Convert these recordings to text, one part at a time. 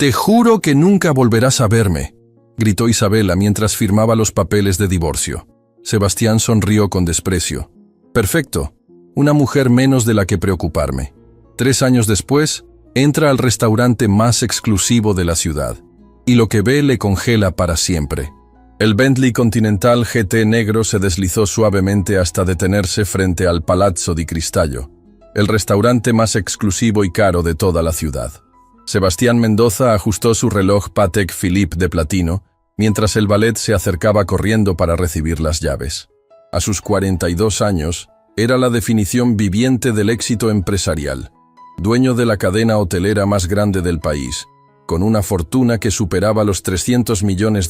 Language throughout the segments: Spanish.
«Te juro que nunca volverás a verme», gritó Isabela mientras firmaba los papeles de divorcio. Sebastián sonrió con desprecio. «Perfecto, una mujer menos de la que preocuparme». 3 años después, entra al restaurante más exclusivo de la ciudad, y lo que ve le congela para siempre. El Bentley Continental GT negro se deslizó suavemente hasta detenerse frente al Palazzo di Cristallo, el restaurante más exclusivo y caro de toda la ciudad. Sebastián Mendoza ajustó su reloj Patek Philippe de platino, mientras el valet se acercaba corriendo para recibir las llaves. A sus 42 años, era la definición viviente del éxito empresarial. Dueño de la cadena hotelera más grande del país, con una fortuna que superaba los $300 millones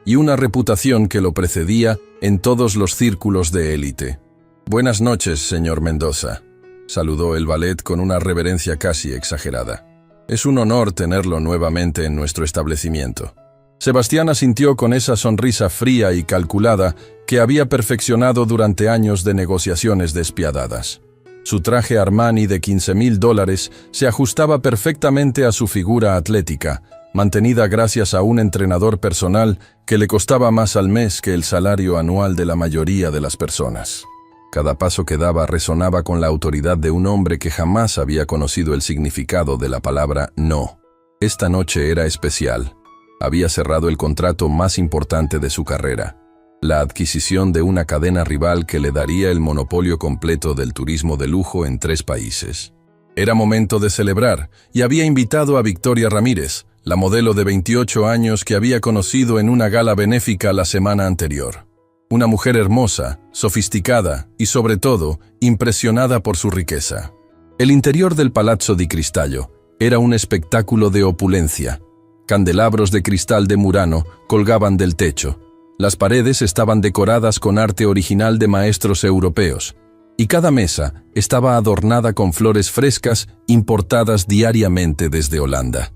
y una reputación que lo precedía en todos los círculos de élite. «Buenas noches, señor Mendoza», saludó el valet con una reverencia casi exagerada. «Es un honor tenerlo nuevamente en nuestro establecimiento». Sebastián asintió con esa sonrisa fría y calculada que había perfeccionado durante años de negociaciones despiadadas. Su traje Armani de $15,000 se ajustaba perfectamente a su figura atlética, mantenida gracias a un entrenador personal que le costaba más al mes que el salario anual de la mayoría de las personas. Cada paso que daba resonaba con la autoridad de un hombre que jamás había conocido el significado de la palabra no. Esta noche era especial. Había cerrado el contrato más importante de su carrera, la adquisición de una cadena rival que le daría el monopolio completo del turismo de lujo en 3 países. Era momento de celebrar y había invitado a Victoria Ramírez, la modelo de 28 años que había conocido en una gala benéfica la semana anterior. Una mujer hermosa, sofisticada y, sobre todo, impresionada por su riqueza. El interior del Palazzo di Cristallo era un espectáculo de opulencia. Candelabros de cristal de Murano colgaban del techo. Las paredes estaban decoradas con arte original de maestros europeos, y cada mesa estaba adornada con flores frescas importadas diariamente desde Holanda.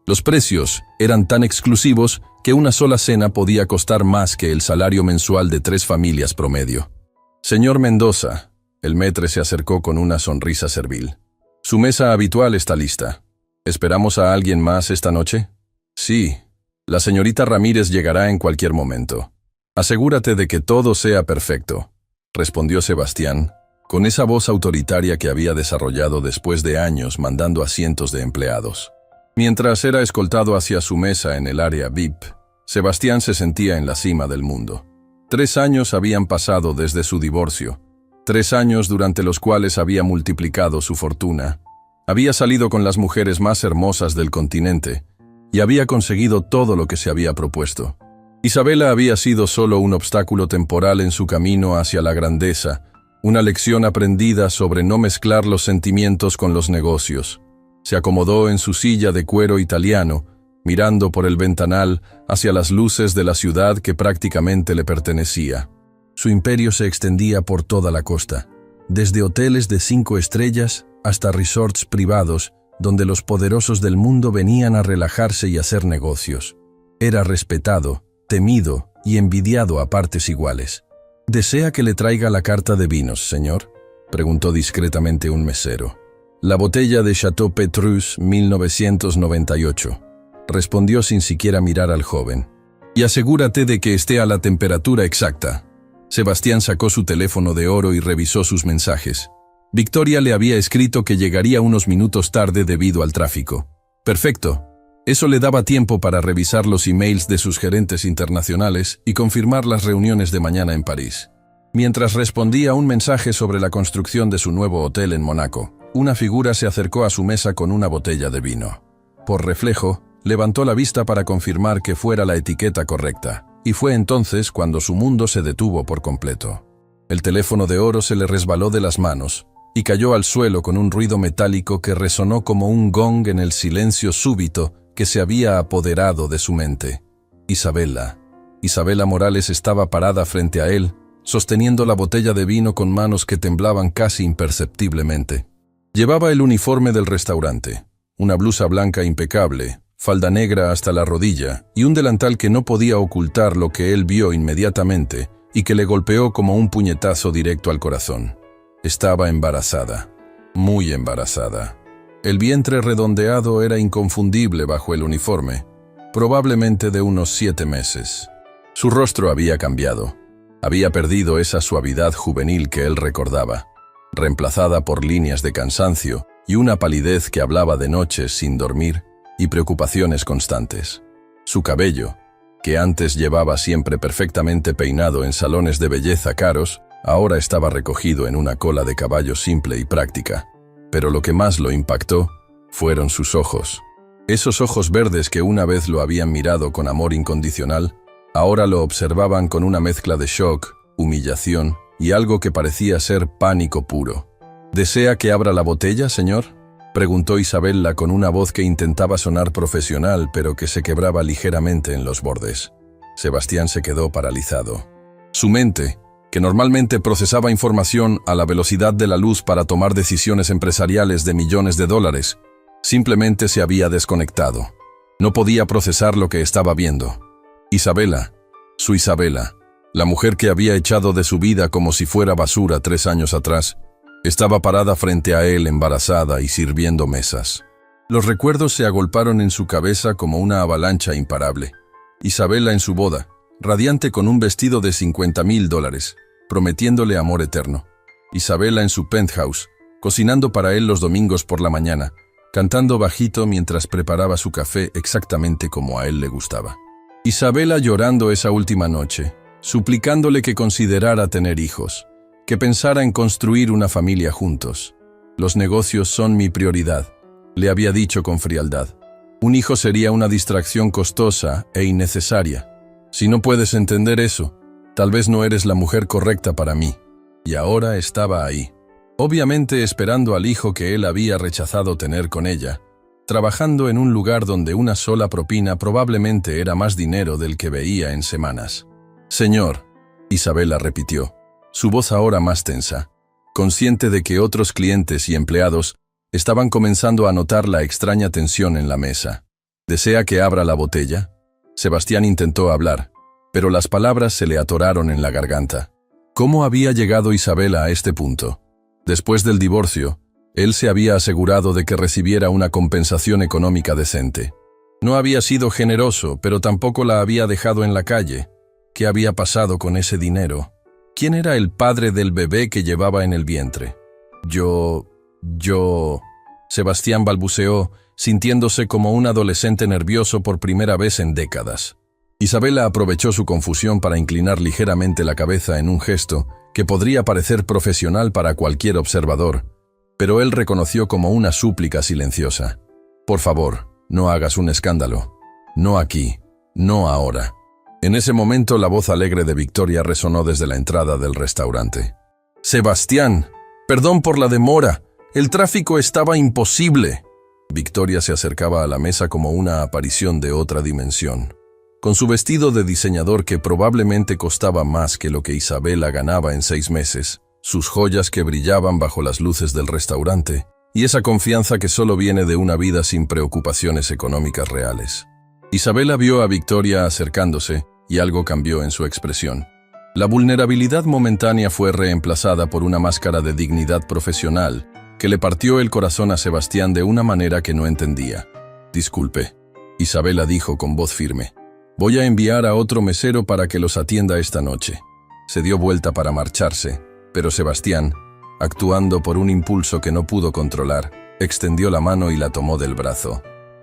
Los precios eran tan exclusivos que una sola cena podía costar más que el salario mensual de 3 familias promedio. «Señor Mendoza», el maître se acercó con una sonrisa servil. «Su mesa habitual está lista. ¿Esperamos a alguien más esta noche?» «Sí, la señorita Ramírez llegará en cualquier momento. Asegúrate de que todo sea perfecto», respondió Sebastián, con esa voz autoritaria que había desarrollado después de años mandando a cientos de empleados. Mientras era escoltado hacia su mesa en el área VIP, Sebastián se sentía en la cima del mundo. 3 años habían pasado desde su divorcio, 3 años durante los cuales había multiplicado su fortuna. Había salido con las mujeres más hermosas del continente y había conseguido todo lo que se había propuesto. Isabela había sido solo un obstáculo temporal en su camino hacia la grandeza, una lección aprendida sobre no mezclar los sentimientos con los negocios. Se acomodó en su silla de cuero italiano, mirando por el ventanal hacia las luces de la ciudad que prácticamente le pertenecía. Su imperio se extendía por toda la costa, desde hoteles de 5 estrellas hasta resorts privados, donde los poderosos del mundo venían a relajarse y hacer negocios. Era respetado, temido y envidiado a partes iguales. «¿Desea que le traiga la carta de vinos, señor?», preguntó discretamente un mesero. «La botella de Chateau Petrus 1998», respondió sin siquiera mirar al joven. «Y asegúrate de que esté a la temperatura exacta». Sebastián sacó su teléfono de oro y revisó sus mensajes. Victoria le había escrito que llegaría unos minutos tarde debido al tráfico. Perfecto. Eso le daba tiempo para revisar los emails de sus gerentes internacionales y confirmar las reuniones de mañana en París. Mientras respondía un mensaje sobre la construcción de su nuevo hotel en Mónaco, una figura se acercó a su mesa con una botella de vino. Por reflejo, levantó la vista para confirmar que fuera la etiqueta correcta, y fue entonces cuando su mundo se detuvo por completo. El teléfono de oro se le resbaló de las manos y cayó al suelo con un ruido metálico que resonó como un gong en el silencio súbito que se había apoderado de su mente. Isabela Morales estaba parada frente a él, sosteniendo la botella de vino con manos que temblaban casi imperceptiblemente. Llevaba el uniforme del restaurante, una blusa blanca impecable, falda negra hasta la rodilla y un delantal que no podía ocultar lo que él vio inmediatamente y que le golpeó como un puñetazo directo al corazón. Estaba embarazada, muy embarazada. El vientre redondeado era inconfundible bajo el uniforme, probablemente de unos 7 meses. Su rostro había cambiado. Había perdido esa suavidad juvenil que él recordaba, reemplazada por líneas de cansancio y una palidez que hablaba de noches sin dormir y preocupaciones constantes. Su cabello, que antes llevaba siempre perfectamente peinado en salones de belleza caros, ahora estaba recogido en una cola de caballo simple y práctica. Pero lo que más lo impactó fueron sus ojos. Esos ojos verdes que una vez lo habían mirado con amor incondicional, ahora lo observaban con una mezcla de shock, humillación y algo que parecía ser pánico puro. ¿Desea que abra la botella, señor?, preguntó Isabella con una voz que intentaba sonar profesional, pero que se quebraba ligeramente en los bordes. Sebastián se quedó paralizado. Su mente, que normalmente procesaba información a la velocidad de la luz para tomar decisiones empresariales de millones de dólares, simplemente se había desconectado. No podía procesar lo que estaba viendo. Isabella, su Isabella, la mujer que había echado de su vida como si fuera basura 3 años atrás, estaba parada frente a él embarazada y sirviendo mesas. Los recuerdos se agolparon en su cabeza como una avalancha imparable. Isabella en su boda, radiante con un vestido de $50,000, prometiéndole amor eterno. Isabella en su penthouse, cocinando para él los domingos por la mañana, cantando bajito mientras preparaba su café exactamente como a él le gustaba. Isabella llorando esa última noche, suplicándole que considerara tener hijos, que pensara en construir una familia juntos. Los negocios son mi prioridad, le había dicho con frialdad. Un hijo sería una distracción costosa e innecesaria. Si no puedes entender eso, tal vez no eres la mujer correcta para mí. Y ahora estaba ahí, obviamente esperando al hijo que él había rechazado tener con ella, trabajando en un lugar donde una sola propina probablemente era más dinero del que veía en semanas. Señor, Isabella repitió, su voz ahora más tensa, consciente de que otros clientes y empleados estaban comenzando a notar la extraña tensión en la mesa. ¿Desea que abra la botella? Sebastián intentó hablar, pero las palabras se le atoraron en la garganta. ¿Cómo había llegado Isabella a este punto? Después del divorcio, él se había asegurado de que recibiera una compensación económica decente. No había sido generoso, pero tampoco la había dejado en la calle. ¿Qué había pasado con ese dinero? ¿Quién era el padre del bebé que llevaba en el vientre? Sebastián balbuceó, sintiéndose como un adolescente nervioso por primera vez en décadas. Isabella aprovechó su confusión para inclinar ligeramente la cabeza en un gesto que podría parecer profesional para cualquier observador, pero él reconoció como una súplica silenciosa. Por favor, no hagas un escándalo. No aquí, no ahora. En ese momento la voz alegre de Victoria resonó desde la entrada del restaurante. «Sebastián, perdón por la demora. El tráfico estaba imposible». Victoria se acercaba a la mesa como una aparición de otra dimensión. Con su vestido de diseñador que probablemente costaba más que lo que Isabella ganaba en 6 meses, sus joyas que brillaban bajo las luces del restaurante, y esa confianza que solo viene de una vida sin preocupaciones económicas reales. Isabella vio a Victoria acercándose, y algo cambió en su expresión. La vulnerabilidad momentánea fue reemplazada por una máscara de dignidad profesional que le partió el corazón a Sebastián de una manera que no entendía. «Disculpe», Isabella dijo con voz firme. «Voy a enviar a otro mesero para que los atienda esta noche». Se dio vuelta para marcharse, pero Sebastián, actuando por un impulso que no pudo controlar, extendió la mano y la tomó del brazo.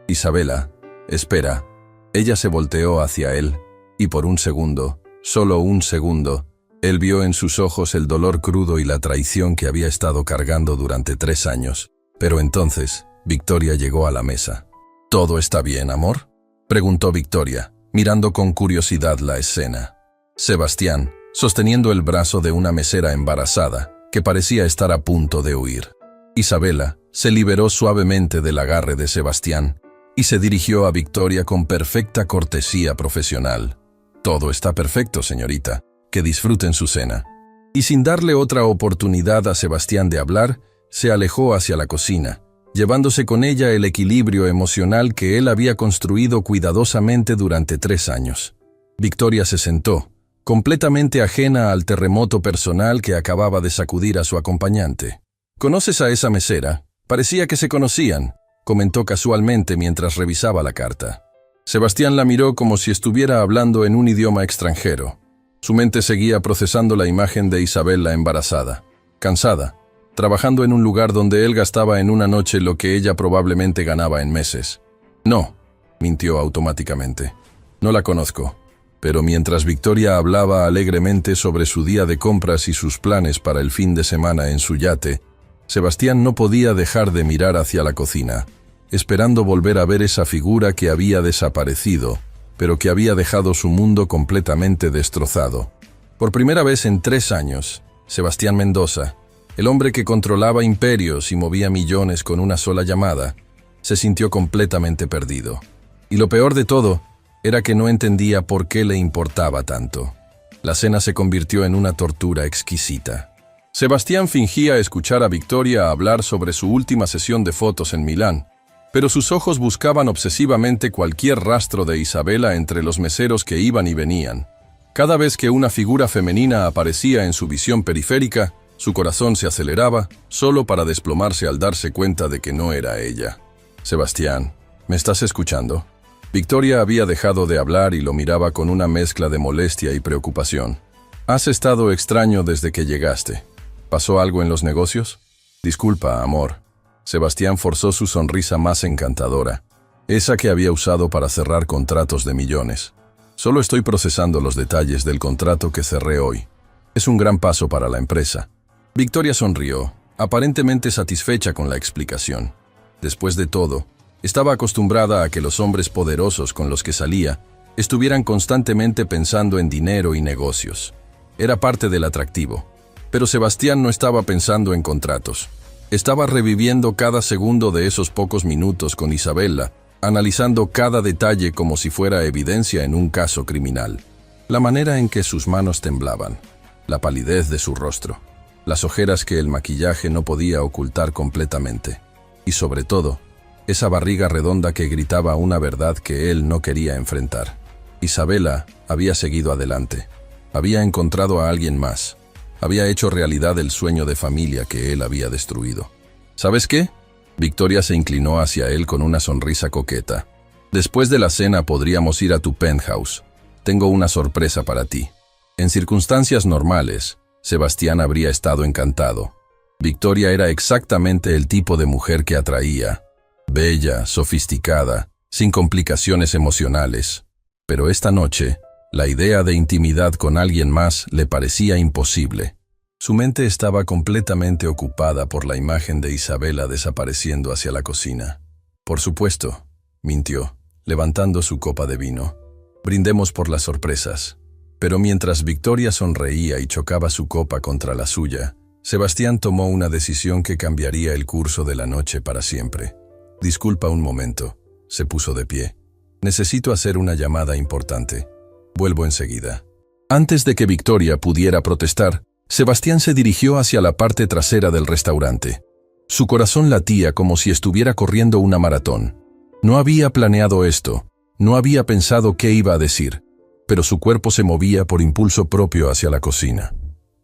«Isabella, espera». Ella se volteó hacia él, y por un segundo, solo un segundo, él vio en sus ojos el dolor crudo y la traición que había estado cargando durante 3 años. Pero entonces, Victoria llegó a la mesa. «¿Todo está bien, amor?», preguntó Victoria, mirando con curiosidad la escena. Sebastián, sosteniendo el brazo de una mesera embarazada, que parecía estar a punto de huir. Isabella se liberó suavemente del agarre de Sebastián y se dirigió a Victoria con perfecta cortesía profesional. «Todo está perfecto, señorita. Que disfruten su cena». Y sin darle otra oportunidad a Sebastián de hablar, se alejó hacia la cocina, llevándose con ella el equilibrio emocional que él había construido cuidadosamente durante 3 años. Victoria se sentó, completamente ajena al terremoto personal que acababa de sacudir a su acompañante. «¿Conoces a esa mesera?», Parecía que se conocían, comentó casualmente mientras revisaba la carta. Sebastián la miró como si estuviera hablando en un idioma extranjero. Su mente seguía procesando la imagen de Isabela embarazada, cansada, trabajando en un lugar donde él gastaba en una noche lo que ella probablemente ganaba en meses. No, mintió automáticamente. No la conozco. Pero mientras Victoria hablaba alegremente sobre su día de compras y sus planes para el fin de semana en su yate, Sebastián no podía dejar de mirar hacia la cocina, esperando volver a ver esa figura que había desaparecido, pero que había dejado su mundo completamente destrozado. Por primera vez en 3 años, Sebastián Mendoza, el hombre que controlaba imperios y movía millones con una sola llamada, se sintió completamente perdido. Y lo peor de todo era que no entendía por qué le importaba tanto. La cena se convirtió en una tortura exquisita. Sebastián fingía escuchar a Victoria hablar sobre su última sesión de fotos en Milán, pero sus ojos buscaban obsesivamente cualquier rastro de Isabela entre los meseros que iban y venían. Cada vez que una figura femenina aparecía en su visión periférica, su corazón se aceleraba, solo para desplomarse al darse cuenta de que no era ella. «Sebastián, ¿me estás escuchando?» Victoria había dejado de hablar y lo miraba con una mezcla de molestia y preocupación. «Has estado extraño desde que llegaste. ¿Pasó algo en los negocios?» «Disculpa, amor». Sebastián forzó su sonrisa más encantadora, esa que había usado para cerrar contratos de millones. «Solo estoy procesando los detalles del contrato que cerré hoy. Es un gran paso para la empresa». Victoria sonrió, aparentemente satisfecha con la explicación. Después de todo, estaba acostumbrada a que los hombres poderosos con los que salía estuvieran constantemente pensando en dinero y negocios. Era parte del atractivo. Pero Sebastián no estaba pensando en contratos. Estaba reviviendo cada segundo de esos pocos minutos con Isabela, analizando cada detalle como si fuera evidencia en un caso criminal. La manera en que sus manos temblaban, la palidez de su rostro, las ojeras que el maquillaje no podía ocultar completamente, y sobre todo, esa barriga redonda que gritaba una verdad que él no quería enfrentar. Isabela había seguido adelante, había encontrado a alguien más, había hecho realidad el sueño de familia que él había destruido. ¿Sabes qué? Victoria se inclinó hacia él con una sonrisa coqueta. Después de la cena podríamos ir a tu penthouse. Tengo una sorpresa para ti. En circunstancias normales, Sebastián habría estado encantado. Victoria era exactamente el tipo de mujer que atraía. Bella, sofisticada, sin complicaciones emocionales. Pero esta noche, la idea de intimidad con alguien más le parecía imposible. Su mente estaba completamente ocupada por la imagen de Isabela desapareciendo hacia la cocina. «Por supuesto», mintió, levantando su copa de vino. «Brindemos por las sorpresas». Pero mientras Victoria sonreía y chocaba su copa contra la suya, Sebastián tomó una decisión que cambiaría el curso de la noche para siempre. «Disculpa un momento», se puso de pie. «Necesito hacer una llamada importante. Vuelvo enseguida». Antes de que Victoria pudiera protestar, Sebastián se dirigió hacia la parte trasera del restaurante. Su corazón latía como si estuviera corriendo una maratón. No había planeado esto, no había pensado qué iba a decir, pero su cuerpo se movía por impulso propio hacia la cocina.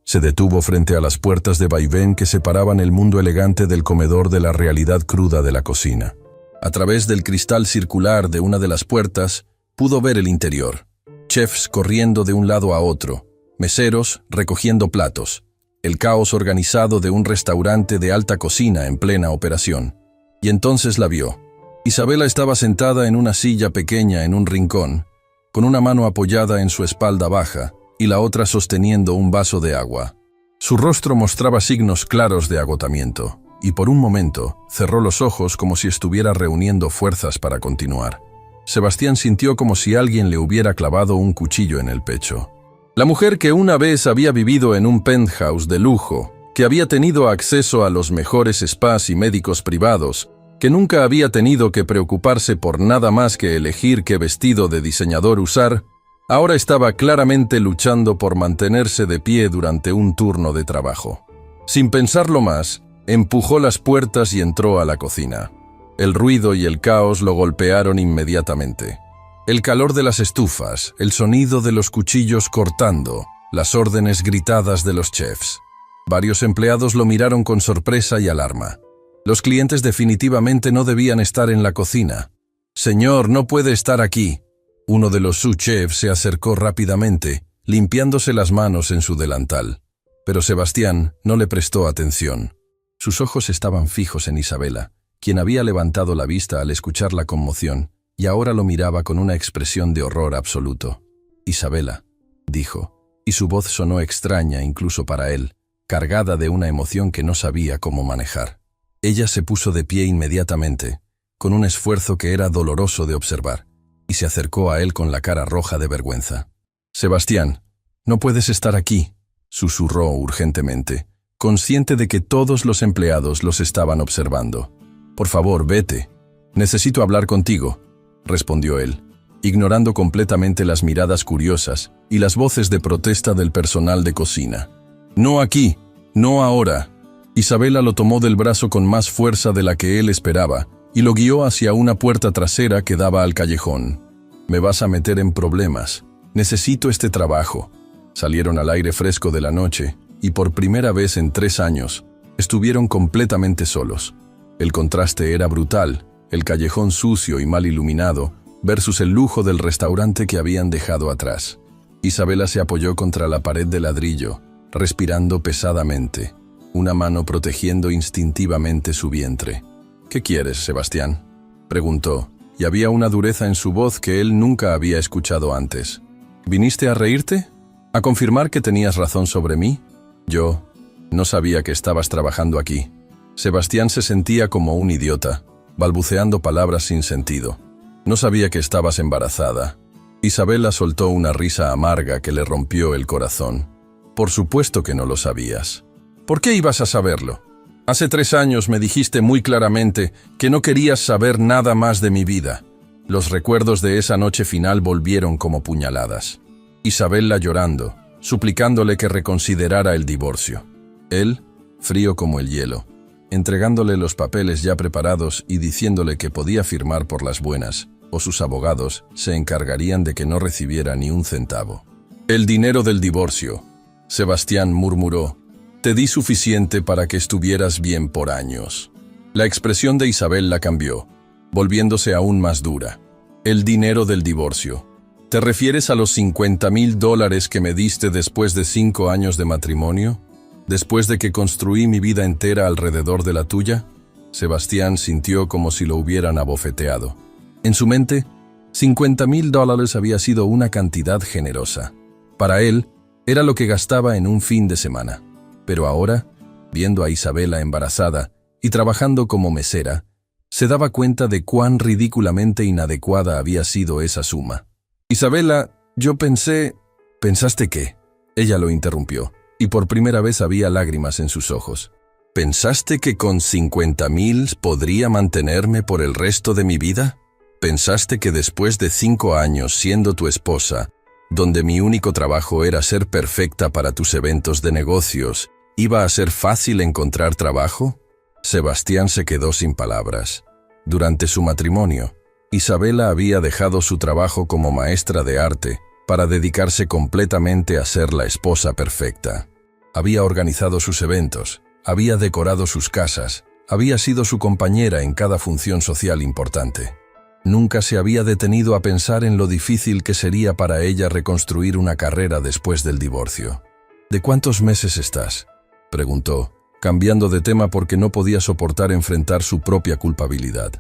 Se detuvo frente a las puertas de vaivén que separaban el mundo elegante del comedor de la realidad cruda de la cocina. A través del cristal circular de una de las puertas, pudo ver el interior. Chefs corriendo de un lado a otro, meseros recogiendo platos, el caos organizado de un restaurante de alta cocina en plena operación. Y entonces la vio. Isabela estaba sentada en una silla pequeña en un rincón, con una mano apoyada en su espalda baja y la otra sosteniendo un vaso de agua. Su rostro mostraba signos claros de agotamiento, y por un momento cerró los ojos como si estuviera reuniendo fuerzas para continuar. Sebastián sintió como si alguien le hubiera clavado un cuchillo en el pecho. La mujer que una vez había vivido en un penthouse de lujo, que había tenido acceso a los mejores spas y médicos privados, que nunca había tenido que preocuparse por nada más que elegir qué vestido de diseñador usar, ahora estaba claramente luchando por mantenerse de pie durante un turno de trabajo. Sin pensarlo más, empujó las puertas y entró a la cocina. El ruido y el caos lo golpearon inmediatamente. El calor de las estufas, el sonido de los cuchillos cortando, las órdenes gritadas de los chefs. Varios empleados lo miraron con sorpresa y alarma. Los clientes definitivamente no debían estar en la cocina. Señor, no puede estar aquí. Uno de los sous-chefs se acercó rápidamente, limpiándose las manos en su delantal. Pero Sebastián no le prestó atención. Sus ojos estaban fijos en Isabela, quien había levantado la vista al escuchar la conmoción, y ahora lo miraba con una expresión de horror absoluto. Isabela, dijo, y su voz sonó extraña incluso para él, cargada de una emoción que no sabía cómo manejar. Ella se puso de pie inmediatamente, con un esfuerzo que era doloroso de observar, y se acercó a él con la cara roja de vergüenza. Sebastián, no puedes estar aquí, susurró urgentemente, consciente de que todos los empleados los estaban observando. Por favor, vete. Necesito hablar contigo, respondió él, ignorando completamente las miradas curiosas y las voces de protesta del personal de cocina. No aquí, no ahora. Isabela lo tomó del brazo con más fuerza de la que él esperaba y lo guió hacia una puerta trasera que daba al callejón. Me vas a meter en problemas. Necesito este trabajo. Salieron al aire fresco de la noche y por primera vez en 3 años estuvieron completamente solos. El contraste era brutal, el callejón sucio y mal iluminado versus el lujo del restaurante que habían dejado atrás. Isabela se apoyó contra la pared de ladrillo, respirando pesadamente, una mano protegiendo instintivamente su vientre. ¿Qué quieres, Sebastián?, preguntó, y había una dureza en su voz que él nunca había escuchado antes. ¿Viniste a reírte? ¿A confirmar que tenías razón sobre mí? Yo no sabía que estabas trabajando aquí. Sebastián se sentía como un idiota, balbuceando palabras sin sentido. No sabía que estabas embarazada. Isabela soltó una risa amarga que le rompió el corazón. Por supuesto que no lo sabías. ¿Por qué ibas a saberlo? Hace 3 años me dijiste muy claramente que no querías saber nada más de mi vida. Los recuerdos de esa noche final volvieron como puñaladas. Isabela llorando, suplicándole que reconsiderara el divorcio. Él, frío como el hielo, entregándole los papeles ya preparados y diciéndole que podía firmar por las buenas, o sus abogados se encargarían de que no recibiera ni un centavo. El dinero del divorcio, Sebastián murmuró. Te di suficiente para que estuvieras bien por años. La expresión de Isabela cambió, volviéndose aún más dura. El dinero del divorcio. ¿Te refieres a los $50,000 que me diste después de 5 años de matrimonio? ¿Después de que construí mi vida entera alrededor de la tuya? Sebastián sintió como si lo hubieran abofeteado. En su mente, $50,000 había sido una cantidad generosa. Para él, era lo que gastaba en un fin de semana. Pero ahora, viendo a Isabela embarazada y trabajando como mesera, se daba cuenta de cuán ridículamente inadecuada había sido esa suma. Isabela, yo pensé... ¿Pensaste qué? Ella lo interrumpió, y por primera vez había lágrimas en sus ojos. ¿Pensaste que con 50,000 podría mantenerme por el resto de mi vida? ¿Pensaste que después de 5 años siendo tu esposa, donde mi único trabajo era ser perfecta para tus eventos de negocios, iba a ser fácil encontrar trabajo? Sebastián se quedó sin palabras. Durante su matrimonio, Isabela había dejado su trabajo como maestra de arte para dedicarse completamente a ser la esposa perfecta. Había organizado sus eventos, había decorado sus casas, había sido su compañera en cada función social importante. Nunca se había detenido a pensar en lo difícil que sería para ella reconstruir una carrera después del divorcio. ¿De cuántos meses estás?, preguntó, cambiando de tema porque no podía soportar enfrentar su propia culpabilidad.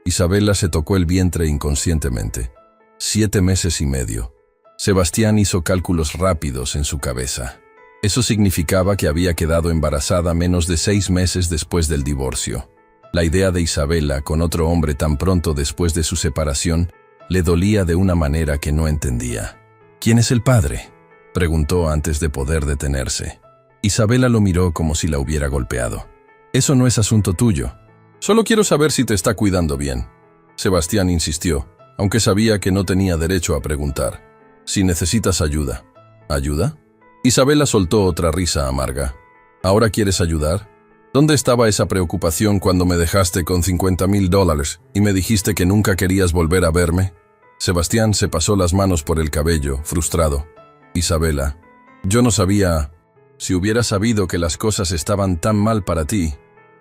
Isabela se tocó el vientre inconscientemente. 7 meses y medio. Sebastián hizo cálculos rápidos en su cabeza. Eso significaba que había quedado embarazada menos de 6 meses después del divorcio. La idea de Isabela con otro hombre tan pronto después de su separación le dolía de una manera que no entendía. ¿Quién es el padre?, preguntó antes de poder detenerse. Isabela lo miró como si la hubiera golpeado. Eso no es asunto tuyo. Solo quiero saber si te está cuidando bien. Sebastián insistió, aunque sabía que no tenía derecho a preguntar. Si necesitas ayuda. ¿Ayuda? Isabela soltó otra risa amarga. ¿Ahora quieres ayudar? ¿Dónde estaba esa preocupación cuando me dejaste con $50,000 y me dijiste que nunca querías volver a verme? Sebastián se pasó las manos por el cabello, frustrado. Isabela, yo no sabía... Si hubieras sabido que las cosas estaban tan mal para ti,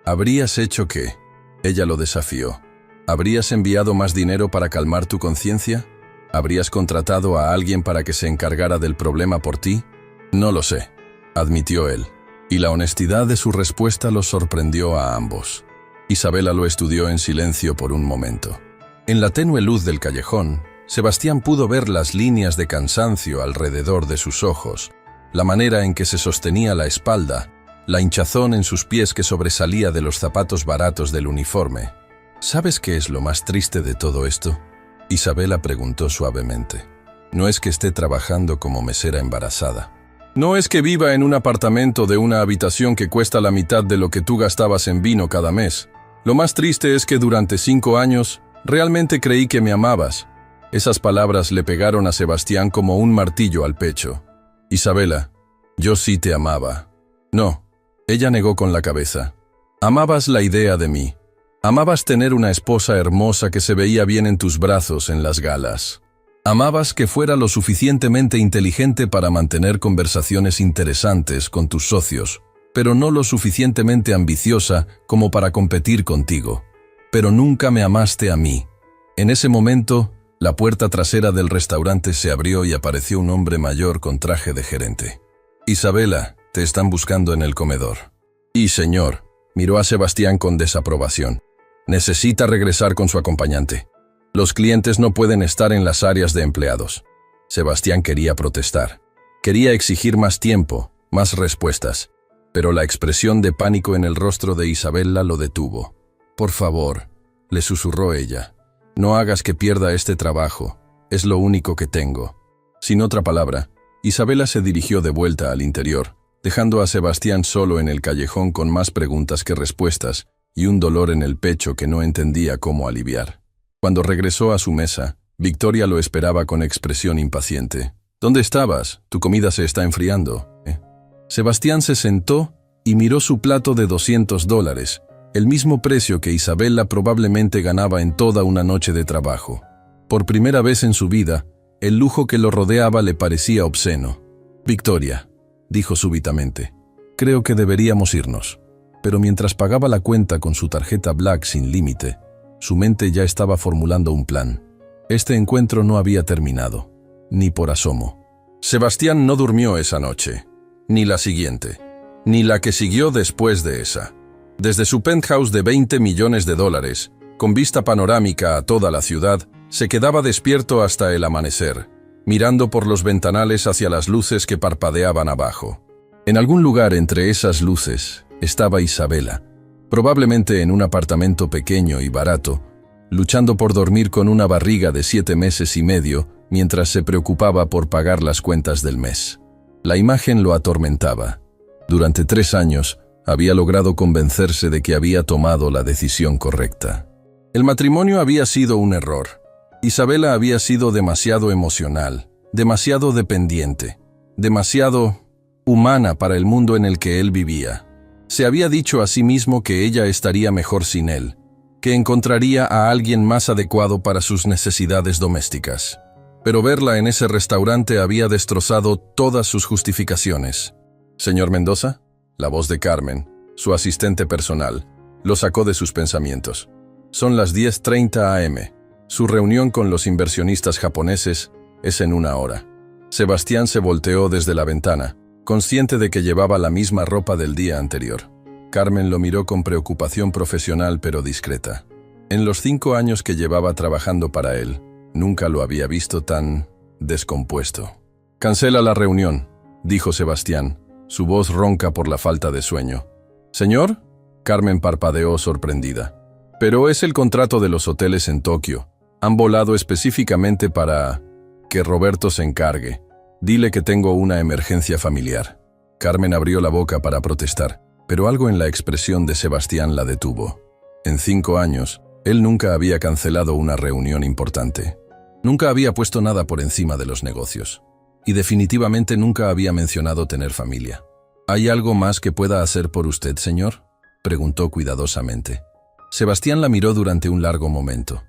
¿habrías hecho qué? Ella lo desafió. ¿Habrías enviado más dinero para calmar tu conciencia? ¿Habrías contratado a alguien para que se encargara del problema por ti? No lo sé, admitió él, y la honestidad de su respuesta los sorprendió a ambos. Isabela lo estudió en silencio por un momento. En la tenue luz del callejón, Sebastián pudo ver las líneas de cansancio alrededor de sus ojos, la manera en que se sostenía la espalda, la hinchazón en sus pies que sobresalía de los zapatos baratos del uniforme. ¿Sabes qué es lo más triste de todo esto?, Isabela preguntó suavemente. No es que esté trabajando como mesera embarazada. No es que viva en un apartamento de una habitación que cuesta la mitad de lo que tú gastabas en vino cada mes. Lo más triste es que durante 5 años realmente creí que me amabas. Esas palabras le pegaron a Sebastián como un martillo al pecho. Isabela, yo sí te amaba. No, ella negó con la cabeza. Amabas la idea de mí. Amabas tener una esposa hermosa que se veía bien en tus brazos en las galas. Amabas que fuera lo suficientemente inteligente para mantener conversaciones interesantes con tus socios, pero no lo suficientemente ambiciosa como para competir contigo. Pero nunca me amaste a mí. En ese momento, la puerta trasera del restaurante se abrió y apareció un hombre mayor con traje de gerente. Isabela, te están buscando en el comedor. Y señor, miró a Sebastián con desaprobación. Necesita regresar con su acompañante. Los clientes no pueden estar en las áreas de empleados. Sebastián quería protestar. Quería exigir más tiempo, más respuestas. Pero la expresión de pánico en el rostro de Isabela lo detuvo. Por favor, le susurró ella. No hagas que pierda este trabajo. Es lo único que tengo. Sin otra palabra, Isabela se dirigió de vuelta al interior, dejando a Sebastián solo en el callejón con más preguntas que respuestas y un dolor en el pecho que no entendía cómo aliviar. Cuando regresó a su mesa, Victoria lo esperaba con expresión impaciente. ¿Dónde estabas? Tu comida se está enfriando. Sebastián se sentó y miró su plato de $200, el mismo precio que Isabela probablemente ganaba en toda una noche de trabajo. Por primera vez en su vida, el lujo que lo rodeaba le parecía obsceno. Victoria, dijo súbitamente, creo que deberíamos irnos. Pero mientras pagaba la cuenta con su tarjeta Black sin límite, su mente ya estaba formulando un plan. Este encuentro no había terminado, ni por asomo. Sebastián no durmió esa noche, ni la siguiente, ni la que siguió después de esa. Desde su penthouse de $20 millones, con vista panorámica a toda la ciudad, se quedaba despierto hasta el amanecer, mirando por los ventanales hacia las luces que parpadeaban abajo. En algún lugar entre esas luces estaba Isabela, probablemente en un apartamento pequeño y barato, luchando por dormir con una barriga de 7 meses y medio mientras se preocupaba por pagar las cuentas del mes. La imagen lo atormentaba. Durante 3 años había logrado convencerse de que había tomado la decisión correcta. El matrimonio había sido un error. Isabela había sido demasiado emocional, demasiado dependiente, demasiado humana para el mundo en el que él vivía. Se había dicho a sí mismo que ella estaría mejor sin él, que encontraría a alguien más adecuado para sus necesidades domésticas. Pero verla en ese restaurante había destrozado todas sus justificaciones. «Señor Mendoza», la voz de Carmen, su asistente personal, lo sacó de sus pensamientos. Son las 10:30 a.m. Su reunión con los inversionistas japoneses es en 1 hora. Sebastián se volteó desde la ventana, consciente de que llevaba la misma ropa del día anterior. Carmen lo miró con preocupación profesional pero discreta. En los 5 años que llevaba trabajando para él, nunca lo había visto tan descompuesto. «Cancela la reunión», dijo Sebastián, su voz ronca por la falta de sueño. «¿Señor?», Carmen parpadeó sorprendida. «Pero es el contrato de los hoteles en Tokio. Han volado específicamente para que Roberto se encargue. Dile que tengo una emergencia familiar». Carmen abrió la boca para protestar, pero algo en la expresión de Sebastián la detuvo. En 5 años, él nunca había cancelado una reunión importante. Nunca había puesto nada por encima de los negocios. Y definitivamente nunca había mencionado tener familia. «¿Hay algo más que pueda hacer por usted, señor?», preguntó cuidadosamente. Sebastián la miró durante un largo momento.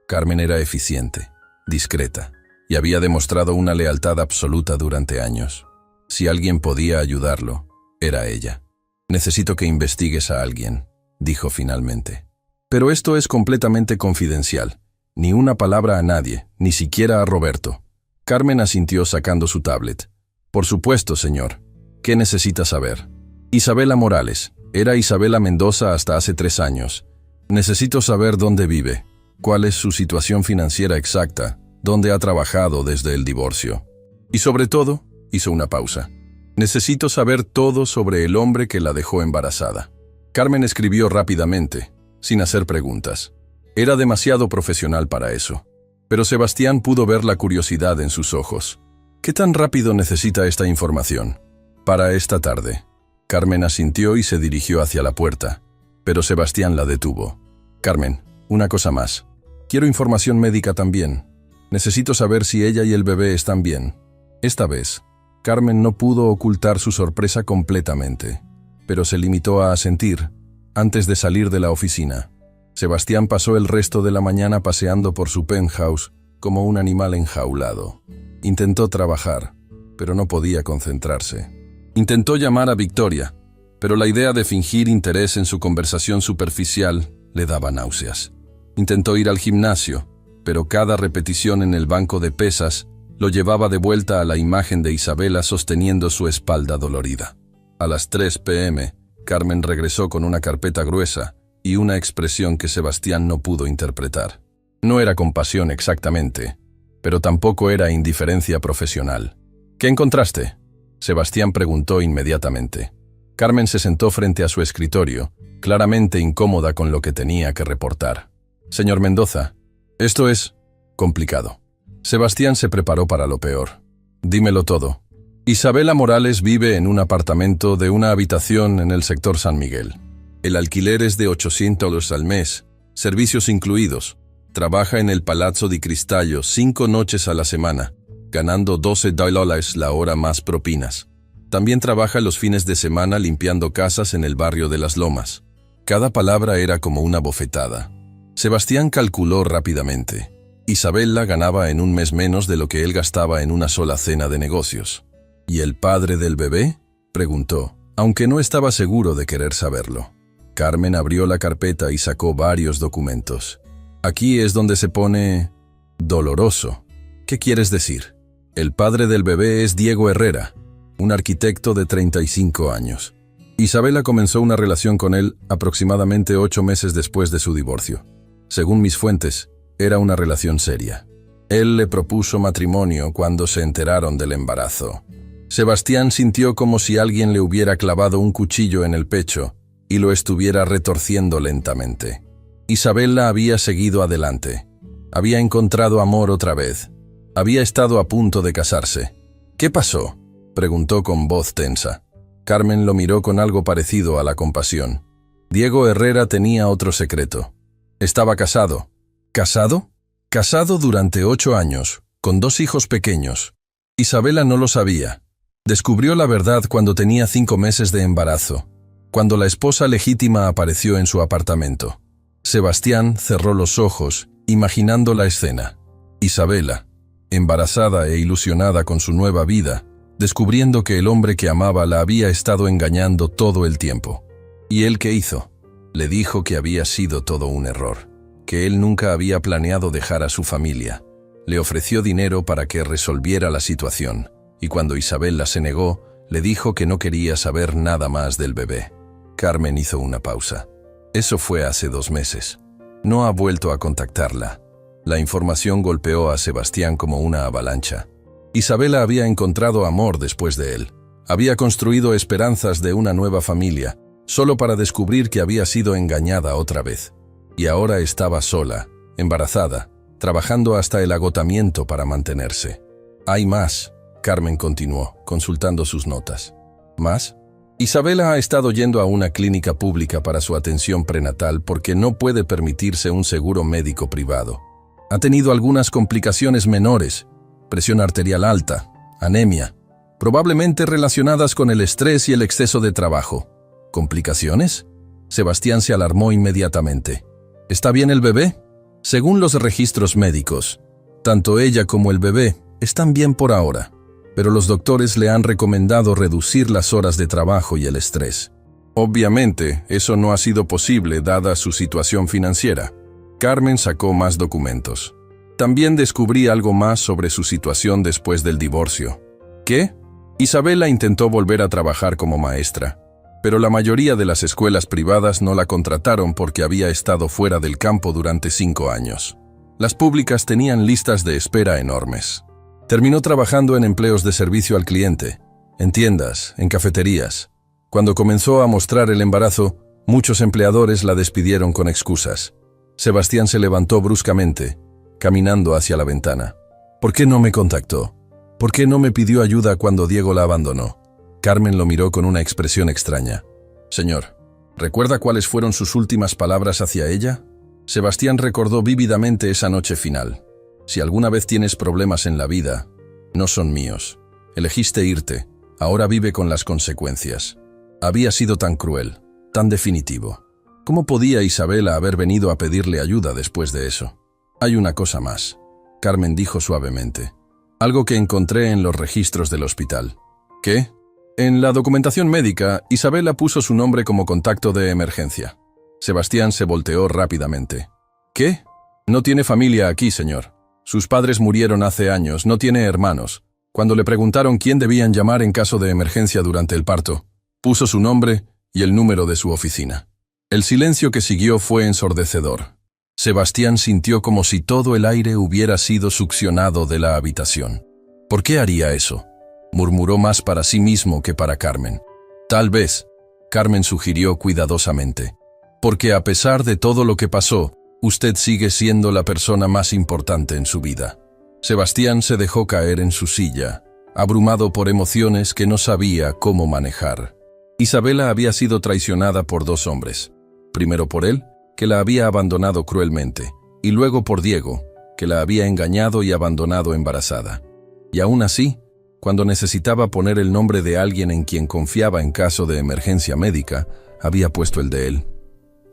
Carmen era eficiente, discreta, y había demostrado una lealtad absoluta durante años. Si alguien podía ayudarlo, era ella. «Necesito que investigues a alguien», dijo finalmente. Pero esto es completamente confidencial. Ni una palabra a nadie, ni siquiera a Roberto. Carmen asintió sacando su tablet. Por supuesto, señor. ¿Qué necesita saber? Isabela Morales. Era Isabela Mendoza hasta hace 3 años. Necesito saber dónde vive, cuál es su situación financiera exacta, dónde ha trabajado desde el divorcio. Y sobre todo, hizo una pausa. Necesito saber todo sobre el hombre que la dejó embarazada. Carmen escribió rápidamente, sin hacer preguntas. Era demasiado profesional para eso. Pero Sebastián pudo ver la curiosidad en sus ojos. ¿Qué tan rápido necesita esta información? Para esta tarde. Carmen asintió y se dirigió hacia la puerta, pero Sebastián la detuvo. Carmen, una cosa más. Quiero información médica también. Necesito saber si ella y el bebé están bien. Esta vez, Carmen no pudo ocultar su sorpresa completamente, pero se limitó a asentir antes de salir de la oficina. Sebastián pasó el resto de la mañana paseando por su penthouse como un animal enjaulado. Intentó trabajar, pero no podía concentrarse. Intentó llamar a Victoria, pero la idea de fingir interés en su conversación superficial le daba náuseas. Intentó ir al gimnasio, pero cada repetición en el banco de pesas lo llevaba de vuelta a la imagen de Isabela sosteniendo su espalda dolorida. A las 3 p.m., Carmen regresó con una carpeta gruesa y una expresión que Sebastián no pudo interpretar. No era compasión exactamente, pero tampoco era indiferencia profesional. ¿Qué encontraste?, Sebastián preguntó inmediatamente. Carmen se sentó frente a su escritorio, claramente incómoda con lo que tenía que reportar. Señor Mendoza, esto es complicado. Sebastián se preparó para lo peor. Dímelo todo. Isabela Morales vive en un apartamento de una habitación en el sector San Miguel. El alquiler es de $800 al mes, servicios incluidos. Trabaja en el Palazzo di Cristallo 5 noches a la semana, ganando $12 la hora más propinas. También trabaja los fines de semana limpiando casas en el barrio de Las Lomas. Cada palabra era como una bofetada. Sebastián calculó rápidamente. Isabela ganaba en un mes menos de lo que él gastaba en una sola cena de negocios. ¿Y el padre del bebé?, preguntó, aunque no estaba seguro de querer saberlo. Carmen abrió la carpeta y sacó varios documentos. Aquí es donde se pone doloroso. ¿Qué quieres decir? El padre del bebé es Diego Herrera, un arquitecto de 35 años. Isabela comenzó una relación con él aproximadamente 8 meses después de su divorcio. Según mis fuentes, era una relación seria. Él le propuso matrimonio cuando se enteraron del embarazo. Sebastián sintió como si alguien le hubiera clavado un cuchillo en el pecho y lo estuviera retorciendo lentamente. Isabela había seguido adelante. Había encontrado amor otra vez. Había estado a punto de casarse. ¿Qué pasó?, preguntó con voz tensa. Carmen lo miró con algo parecido a la compasión. Diego Herrera tenía otro secreto. Estaba casado. ¿Casado? Casado durante 8 años, con 2 hijos pequeños. Isabela no lo sabía. Descubrió la verdad cuando tenía 5 meses de embarazo, cuando la esposa legítima apareció en su apartamento. Sebastián cerró los ojos, imaginando la escena. Isabela, embarazada e ilusionada con su nueva vida, descubriendo que el hombre que amaba la había estado engañando todo el tiempo. ¿Y él qué hizo? Le dijo que había sido todo un error, que él nunca había planeado dejar a su familia. Le ofreció dinero para que resolviera la situación, y cuando Isabela se negó, le dijo que no quería saber nada más del bebé. Carmen hizo una pausa. Eso fue hace 2 meses. No ha vuelto a contactarla. La información golpeó a Sebastián como una avalancha. Isabela había encontrado amor después de él. Había construido esperanzas de una nueva familia, solo para descubrir que había sido engañada otra vez. Y ahora estaba sola, embarazada, trabajando hasta el agotamiento para mantenerse. Hay más, Carmen continuó, consultando sus notas. ¿Más? Isabela ha estado yendo a una clínica pública para su atención prenatal porque no puede permitirse un seguro médico privado. Ha tenido algunas complicaciones menores, presión arterial alta, anemia, probablemente relacionadas con el estrés y el exceso de trabajo. ¿Complicaciones? Sebastián se alarmó inmediatamente. ¿Está bien el bebé? Según los registros médicos, tanto ella como el bebé están bien por ahora, pero los doctores le han recomendado reducir las horas de trabajo y el estrés. Obviamente, eso no ha sido posible dada su situación financiera. Carmen sacó más documentos. También descubrí algo más sobre su situación después del divorcio. ¿Qué? Isabela intentó volver a trabajar como maestra, pero la mayoría de las escuelas privadas no la contrataron porque había estado fuera del campo durante 5 años. Las públicas tenían listas de espera enormes. Terminó trabajando en empleos de servicio al cliente, en tiendas, en cafeterías. Cuando comenzó a mostrar el embarazo, muchos empleadores la despidieron con excusas. Sebastián se levantó bruscamente, caminando hacia la ventana. ¿Por qué no me contactó? ¿Por qué no me pidió ayuda cuando Diego la abandonó? Carmen lo miró con una expresión extraña. Señor, ¿recuerda cuáles fueron sus últimas palabras hacia ella? Sebastián recordó vívidamente esa noche final. Si alguna vez tienes problemas en la vida, no son míos. Elegiste irte, ahora vive con las consecuencias. Había sido tan cruel, tan definitivo. ¿Cómo podía Isabela haber venido a pedirle ayuda después de eso? Hay una cosa más, Carmen dijo suavemente. Algo que encontré en los registros del hospital. ¿Qué? En la documentación médica, Isabela puso su nombre como contacto de emergencia. Sebastián se volteó rápidamente. ¿Qué? No tiene familia aquí, señor. Sus padres murieron hace años, no tiene hermanos. Cuando le preguntaron quién debían llamar en caso de emergencia durante el parto, puso su nombre y el número de su oficina. El silencio que siguió fue ensordecedor. Sebastián sintió como si todo el aire hubiera sido succionado de la habitación. ¿Por qué haría eso? Murmuró más para sí mismo que para Carmen. Tal vez, Carmen sugirió cuidadosamente, porque a pesar de todo lo que pasó, usted sigue siendo la persona más importante en su vida. Sebastián se dejó caer en su silla, abrumado por emociones que no sabía cómo manejar. Isabela había sido traicionada por 2 hombres. Primero por él, que la había abandonado cruelmente, y luego por Diego, que la había engañado y abandonado embarazada. Y aún así, cuando necesitaba poner el nombre de alguien en quien confiaba en caso de emergencia médica, había puesto el de él.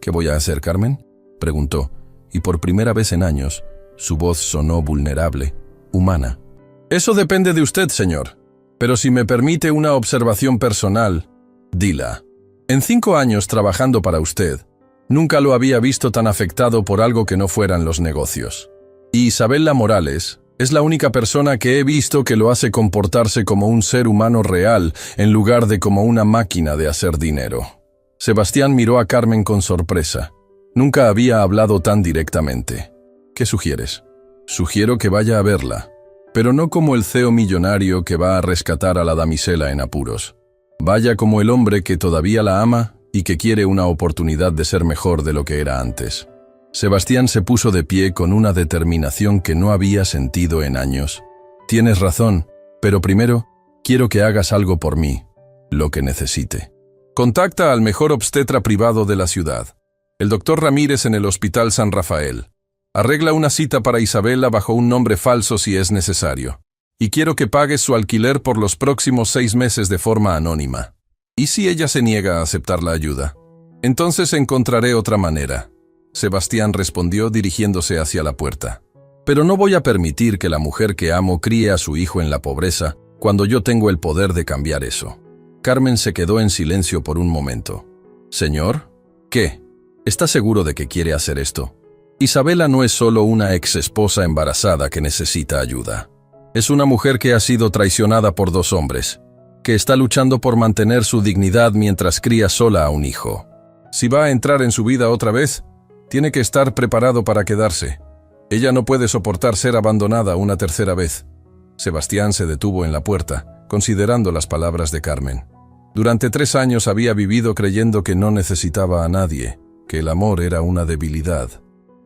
¿Qué voy a hacer, Carmen?, preguntó, y por primera vez en años, su voz sonó vulnerable, humana. Eso depende de usted, señor. Pero si me permite una observación personal, dila. En 5 años trabajando para usted, nunca lo había visto tan afectado por algo que no fueran los negocios. Y Isabela Morales es la única persona que he visto que lo hace comportarse como un ser humano real en lugar de como una máquina de hacer dinero. Sebastián miró a Carmen con sorpresa. Nunca había hablado tan directamente. ¿Qué sugieres? Sugiero que vaya a verla, pero no como el CEO millonario que va a rescatar a la damisela en apuros. Vaya como el hombre que todavía la ama y que quiere una oportunidad de ser mejor de lo que era antes. Sebastián se puso de pie con una determinación que no había sentido en años. Tienes razón, pero primero, quiero que hagas algo por mí, lo que necesite. Contacta al mejor obstetra privado de la ciudad, el doctor Ramírez en el Hospital San Rafael. Arregla una cita para Isabela bajo un nombre falso si es necesario. Y quiero que pagues su alquiler por los próximos 6 meses de forma anónima. ¿Y si ella se niega a aceptar la ayuda? Entonces encontraré otra manera. Sebastián respondió dirigiéndose hacia la puerta. Pero no voy a permitir que la mujer que amo críe a su hijo en la pobreza cuando yo tengo el poder de cambiar eso. Carmen se quedó en silencio por un momento. ¿Señor? ¿Qué? ¿Está seguro de que quiere hacer esto? Isabela no es solo una ex-esposa embarazada que necesita ayuda. Es una mujer que ha sido traicionada por 2 hombres, que está luchando por mantener su dignidad mientras cría sola a un hijo. Si va a entrar en su vida otra vez, tiene que estar preparado para quedarse. Ella no puede soportar ser abandonada una tercera vez. Sebastián se detuvo en la puerta, considerando las palabras de Carmen. Durante 3 años había vivido creyendo que no necesitaba a nadie, que el amor era una debilidad,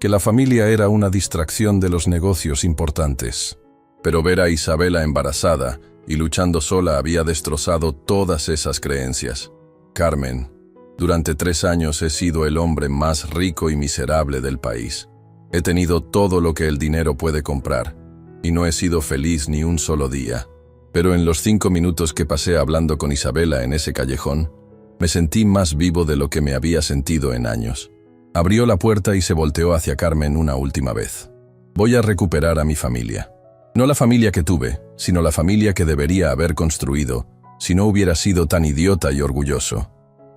que la familia era una distracción de los negocios importantes. Pero ver a Isabela embarazada y luchando sola había destrozado todas esas creencias. Carmen, durante 3 años he sido el hombre más rico y miserable del país. He tenido todo lo que el dinero puede comprar, y no he sido feliz ni un solo día. Pero en los 5 minutos que pasé hablando con Isabela en ese callejón, me sentí más vivo de lo que me había sentido en años. Abrió la puerta y se volteó hacia Carmen una última vez. Voy a recuperar a mi familia. No la familia que tuve, sino la familia que debería haber construido, si no hubiera sido tan idiota y orgulloso.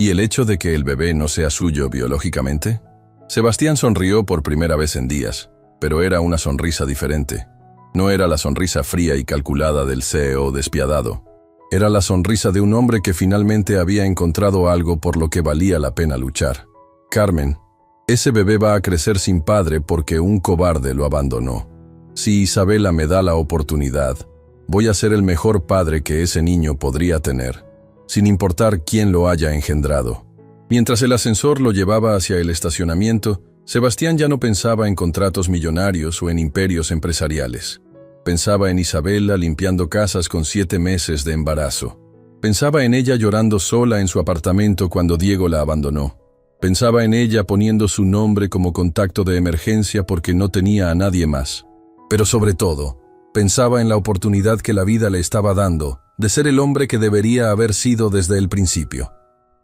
¿Y el hecho de que el bebé no sea suyo biológicamente? Sebastián sonrió por primera vez en días, pero era una sonrisa diferente. No era la sonrisa fría y calculada del CEO despiadado. Era la sonrisa de un hombre que finalmente había encontrado algo por lo que valía la pena luchar. Carmen, ese bebé va a crecer sin padre porque un cobarde lo abandonó. Si Isabela me da la oportunidad, voy a ser el mejor padre que ese niño podría tener, sin importar quién lo haya engendrado. Mientras el ascensor lo llevaba hacia el estacionamiento, Sebastián ya no pensaba en contratos millonarios o en imperios empresariales. Pensaba en Isabela limpiando casas con 7 meses de embarazo. Pensaba en ella llorando sola en su apartamento cuando Diego la abandonó. Pensaba en ella poniendo su nombre como contacto de emergencia porque no tenía a nadie más. Pero sobre todo, pensaba en la oportunidad que la vida le estaba dando de ser el hombre que debería haber sido desde el principio.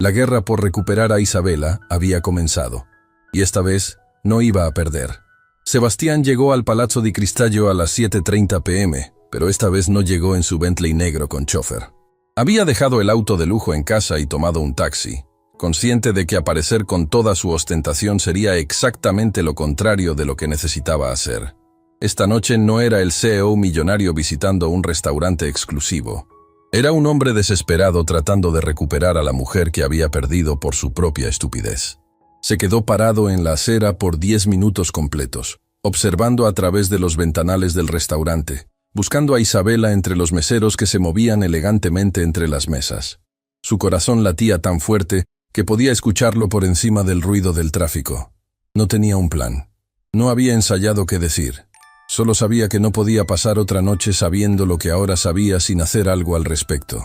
La guerra por recuperar a Isabela había comenzado, y esta vez no iba a perder. Sebastián llegó al Palazzo di Cristallo a las 7:30 p.m., pero esta vez no llegó en su Bentley negro con chofer. Había dejado el auto de lujo en casa y tomado un taxi, consciente de que aparecer con toda su ostentación sería exactamente lo contrario de lo que necesitaba hacer. Esta noche no era el CEO millonario visitando un restaurante exclusivo. Era un hombre desesperado tratando de recuperar a la mujer que había perdido por su propia estupidez. Se quedó parado en la acera por 10 minutos completos, observando a través de los ventanales del restaurante, buscando a Isabela entre los meseros que se movían elegantemente entre las mesas. Su corazón latía tan fuerte que podía escucharlo por encima del ruido del tráfico. No tenía un plan. No había ensayado qué decir. Solo sabía que no podía pasar otra noche sabiendo lo que ahora sabía sin hacer algo al respecto.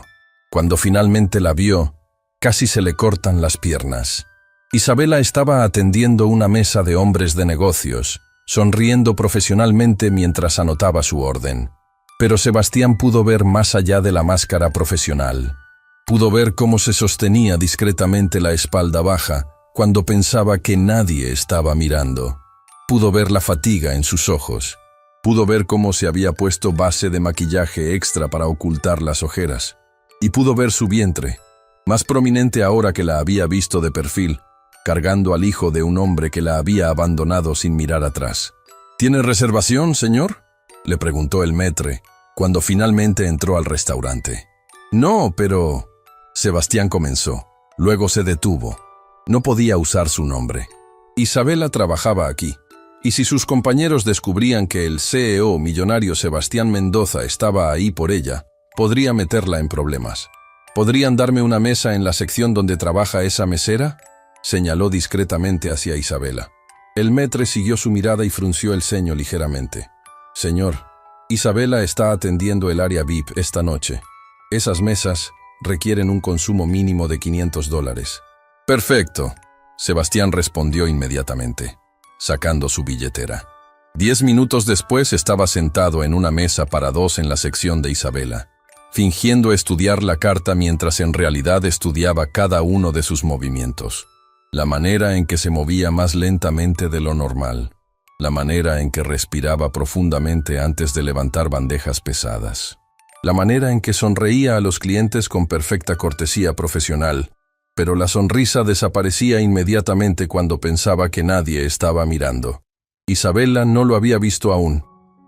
Cuando finalmente la vio, casi se le cortan las piernas. Isabela estaba atendiendo una mesa de hombres de negocios, sonriendo profesionalmente mientras anotaba su orden. Pero Sebastián pudo ver más allá de la máscara profesional. Pudo ver cómo se sostenía discretamente la espalda baja cuando pensaba que nadie estaba mirando. Pudo ver la fatiga en sus ojos. Pudo ver cómo se había puesto base de maquillaje extra para ocultar las ojeras. Y pudo ver su vientre, más prominente ahora que la había visto de perfil, cargando al hijo de un hombre que la había abandonado sin mirar atrás. ¿Tiene reservación, señor?, le preguntó el maître, cuando finalmente entró al restaurante. No, pero... Sebastián comenzó. Luego se detuvo. No podía usar su nombre. Isabela trabajaba aquí, y si sus compañeros descubrían que el CEO millonario Sebastián Mendoza estaba ahí por ella, podría meterla en problemas. ¿Podrían darme una mesa en la sección donde trabaja esa mesera?, señaló discretamente hacia Isabela. El maître siguió su mirada y frunció el ceño ligeramente. Señor, Isabela está atendiendo el área VIP esta noche. Esas mesas requieren un consumo mínimo de $500. Perfecto, Sebastián respondió inmediatamente, sacando su billetera. 10 minutos después estaba sentado en una mesa para 2 en la sección de Isabela, fingiendo estudiar la carta mientras en realidad estudiaba cada uno de sus movimientos. La manera en que se movía más lentamente de lo normal, la manera en que respiraba profundamente antes de levantar bandejas pesadas, la manera en que sonreía a los clientes con perfecta cortesía profesional, pero la sonrisa desaparecía inmediatamente cuando pensaba que nadie estaba mirando. Isabela no lo había visto aún.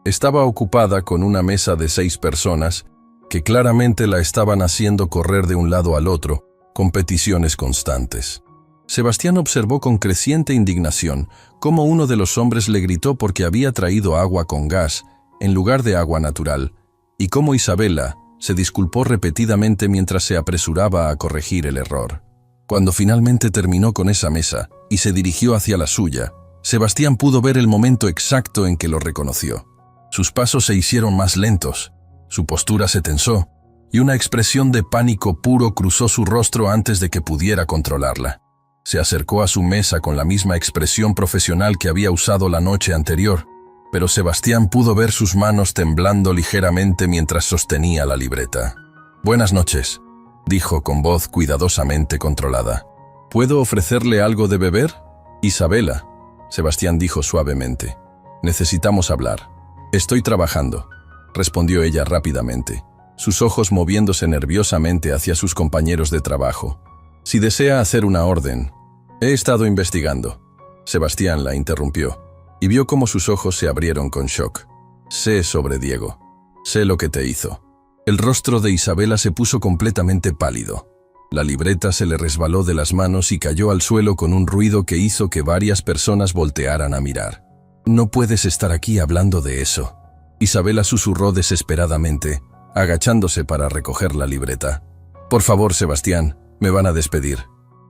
Estaba ocupada con una mesa de 6 personas que claramente la estaban haciendo correr de un lado al otro, con peticiones constantes. Sebastián observó con creciente indignación cómo uno de los hombres le gritó porque había traído agua con gas en lugar de agua natural, y cómo Isabela se disculpó repetidamente mientras se apresuraba a corregir el error. Cuando finalmente terminó con esa mesa y se dirigió hacia la suya, Sebastián pudo ver el momento exacto en que lo reconoció. Sus pasos se hicieron más lentos, su postura se tensó, y una expresión de pánico puro cruzó su rostro antes de que pudiera controlarla. Se acercó a su mesa con la misma expresión profesional que había usado la noche anterior, pero Sebastián pudo ver sus manos temblando ligeramente mientras sostenía la libreta. «Buenas noches», dijo con voz cuidadosamente controlada. «¿Puedo ofrecerle algo de beber?» «Isabela», Sebastián dijo suavemente. «Necesitamos hablar». «Estoy trabajando», respondió ella rápidamente, sus ojos moviéndose nerviosamente hacia sus compañeros de trabajo. Si desea hacer una orden, he estado investigando. Sebastián la interrumpió, y vio cómo sus ojos se abrieron con shock. Sé sobre Diego. Sé lo que te hizo. El rostro de Isabela se puso completamente pálido. La libreta se le resbaló de las manos y cayó al suelo con un ruido que hizo que varias personas voltearan a mirar. No puedes estar aquí hablando de eso. Isabela susurró desesperadamente, agachándose para recoger la libreta. Por favor, Sebastián, me van a despedir.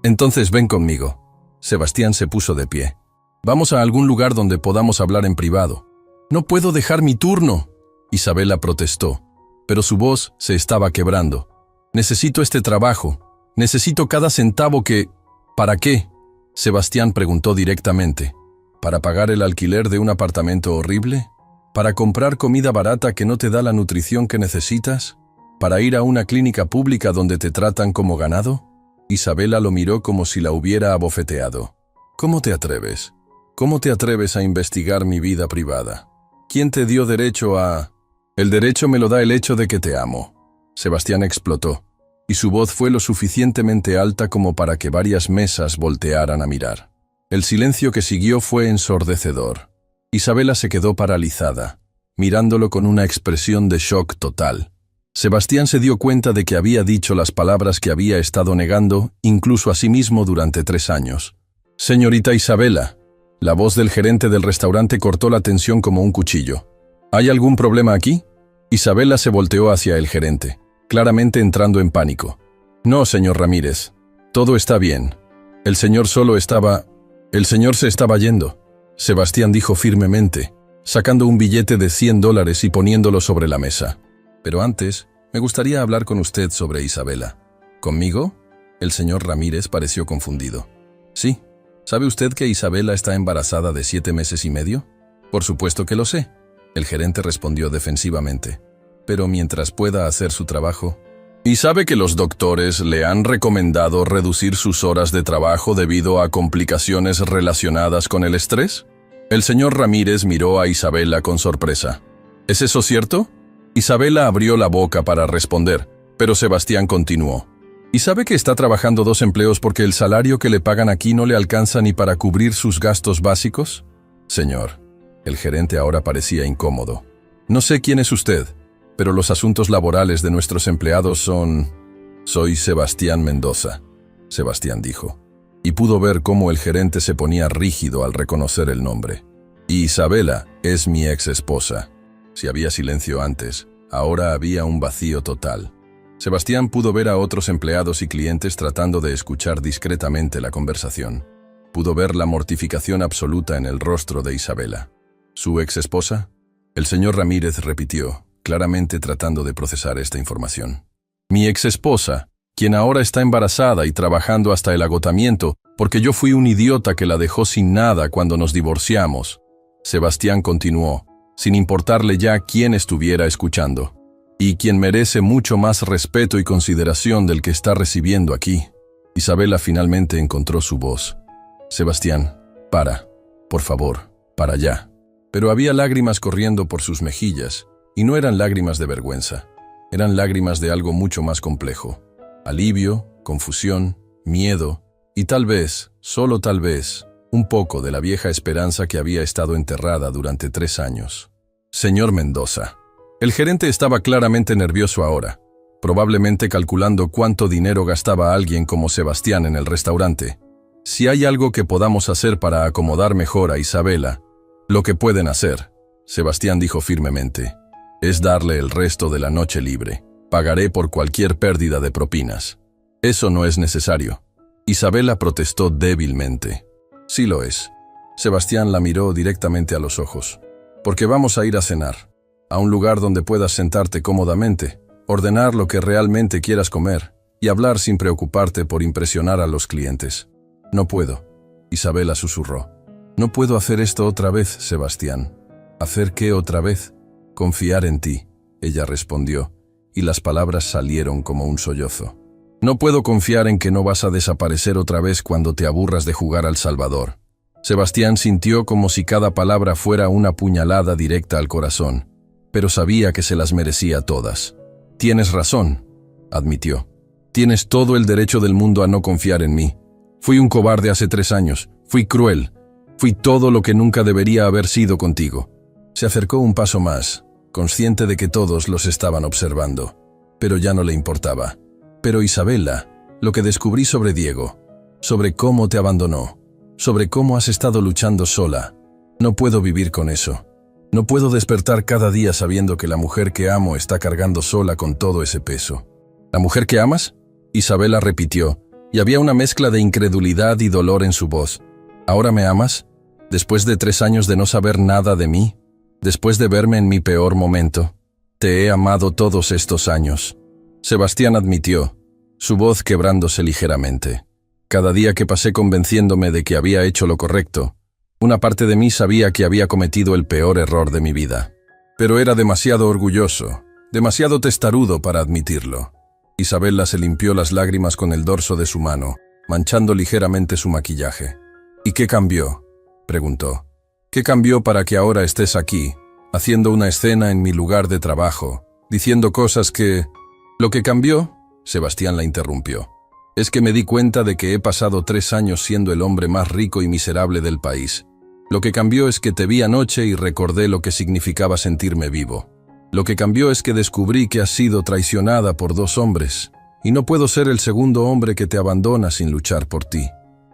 Entonces ven conmigo. Sebastián se puso de pie. Vamos a algún lugar donde podamos hablar en privado. No puedo dejar mi turno. Isabela protestó, pero su voz se estaba quebrando. Necesito este trabajo. Necesito cada centavo que... ¿Para qué? Sebastián preguntó directamente. ¿Para pagar el alquiler de un apartamento horrible? ¿Para comprar comida barata que no te da la nutrición que necesitas? ¿Para ir a una clínica pública donde te tratan como ganado? Isabela lo miró como si la hubiera abofeteado. ¿Cómo te atreves? ¿Cómo te atreves a investigar mi vida privada? ¿Quién te dio derecho a...? El derecho me lo da el hecho de que te amo. Sebastián explotó, y su voz fue lo suficientemente alta como para que varias mesas voltearan a mirar. El silencio que siguió fue ensordecedor. Isabela se quedó paralizada, mirándolo con una expresión de shock total. Sebastián se dio cuenta de que había dicho las palabras que había estado negando, incluso a sí mismo durante 3 años. «Señorita Isabela», la voz del gerente del restaurante cortó la tensión como un cuchillo. «¿Hay algún problema aquí?» Isabela se volteó hacia el gerente, claramente entrando en pánico. «No, señor Ramírez. Todo está bien. El señor se estaba yendo», Sebastián dijo firmemente, sacando un billete de $100 y poniéndolo sobre la mesa. «Pero antes, me gustaría hablar con usted sobre Isabela». «¿Conmigo?» El señor Ramírez pareció confundido. «Sí. ¿Sabe usted que Isabela está embarazada de 7 meses y medio?» «Por supuesto que lo sé», el gerente respondió defensivamente. «Pero mientras pueda hacer su trabajo...» «¿Y sabe que los doctores le han recomendado reducir sus horas de trabajo debido a complicaciones relacionadas con el estrés?» El señor Ramírez miró a Isabela con sorpresa. «¿Es eso cierto?» Isabela abrió la boca para responder, pero Sebastián continuó. «¿Y sabe que está trabajando 2 empleos porque el salario que le pagan aquí no le alcanza ni para cubrir sus gastos básicos?» «Señor», el gerente ahora parecía incómodo. «No sé quién es usted, pero los asuntos laborales de nuestros empleados son...» «Soy Sebastián Mendoza», Sebastián dijo, y pudo ver cómo el gerente se ponía rígido al reconocer el nombre. «Y Isabela es mi ex esposa». Si había silencio antes, ahora había un vacío total. Sebastián pudo ver a otros empleados y clientes tratando de escuchar discretamente la conversación. Pudo ver la mortificación absoluta en el rostro de Isabela. ¿Su ex esposa? El señor Ramírez repitió, claramente tratando de procesar esta información. «Mi ex esposa, quien ahora está embarazada y trabajando hasta el agotamiento, porque yo fui un idiota que la dejó sin nada cuando nos divorciamos». Sebastián continuó, sin importarle ya quién estuviera escuchando. «Y quien merece mucho más respeto y consideración del que está recibiendo aquí». Isabela finalmente encontró su voz. «Sebastián, para. Por favor, para ya». Pero había lágrimas corriendo por sus mejillas, y no eran lágrimas de vergüenza. Eran lágrimas de algo mucho más complejo. Alivio, confusión, miedo, y tal vez, solo tal vez, un poco de la vieja esperanza que había estado enterrada durante 3 años. «Señor Mendoza». El gerente estaba claramente nervioso ahora, probablemente calculando cuánto dinero gastaba alguien como Sebastián en el restaurante. «Si hay algo que podamos hacer para acomodar mejor a Isabela, lo que pueden hacer», Sebastián dijo firmemente, «es darle el resto de la noche libre. Pagaré por cualquier pérdida de propinas». «Eso no es necesario». Isabela protestó débilmente. «Sí lo es». Sebastián la miró directamente a los ojos. «Porque vamos a ir a cenar. A un lugar donde puedas sentarte cómodamente, ordenar lo que realmente quieras comer y hablar sin preocuparte por impresionar a los clientes». «No puedo», Isabela susurró. «No puedo hacer esto otra vez, Sebastián». «¿Hacer qué otra vez?» «Confiar en ti», ella respondió, y las palabras salieron como un sollozo. «No puedo confiar en que no vas a desaparecer otra vez cuando te aburras de jugar al Salvador». Sebastián sintió como si cada palabra fuera una puñalada directa al corazón, pero sabía que se las merecía todas. «Tienes razón», admitió. Tienes todo el derecho del mundo a no confiar en mí. Fui un cobarde hace 3 años. Fui cruel. Fui todo lo que nunca debería haber sido contigo. Se acercó un paso más, consciente de que todos los estaban observando. Pero ya no le importaba. Pero Isabela, lo que descubrí sobre Diego, sobre cómo te abandonó, sobre cómo has estado luchando sola, no puedo vivir con eso. No puedo despertar cada día sabiendo que la mujer que amo está cargando sola con todo ese peso. ¿La mujer que amas? Isabela repitió, y había una mezcla de incredulidad y dolor en su voz. ¿Ahora me amas? ¿Después de 3 años de no saber nada de mí? ¿Después de verme en mi peor momento? Te he amado todos estos años. Sebastián admitió, su voz quebrándose ligeramente. Cada día que pasé convenciéndome de que había hecho lo correcto, una parte de mí sabía que había cometido el peor error de mi vida. Pero era demasiado orgulloso, demasiado testarudo para admitirlo. Isabela se limpió las lágrimas con el dorso de su mano, manchando ligeramente su maquillaje. ¿Y qué cambió?, preguntó. ¿Qué cambió para que ahora estés aquí, haciendo una escena en mi lugar de trabajo, diciendo cosas que... Lo que cambió, Sebastián la interrumpió, es que me di cuenta de que he pasado 3 años siendo el hombre más rico y miserable del país. Lo que cambió es que te vi anoche y recordé lo que significaba sentirme vivo. Lo que cambió es que descubrí que has sido traicionada por 2 hombres, y no puedo ser el segundo hombre que te abandona sin luchar por ti.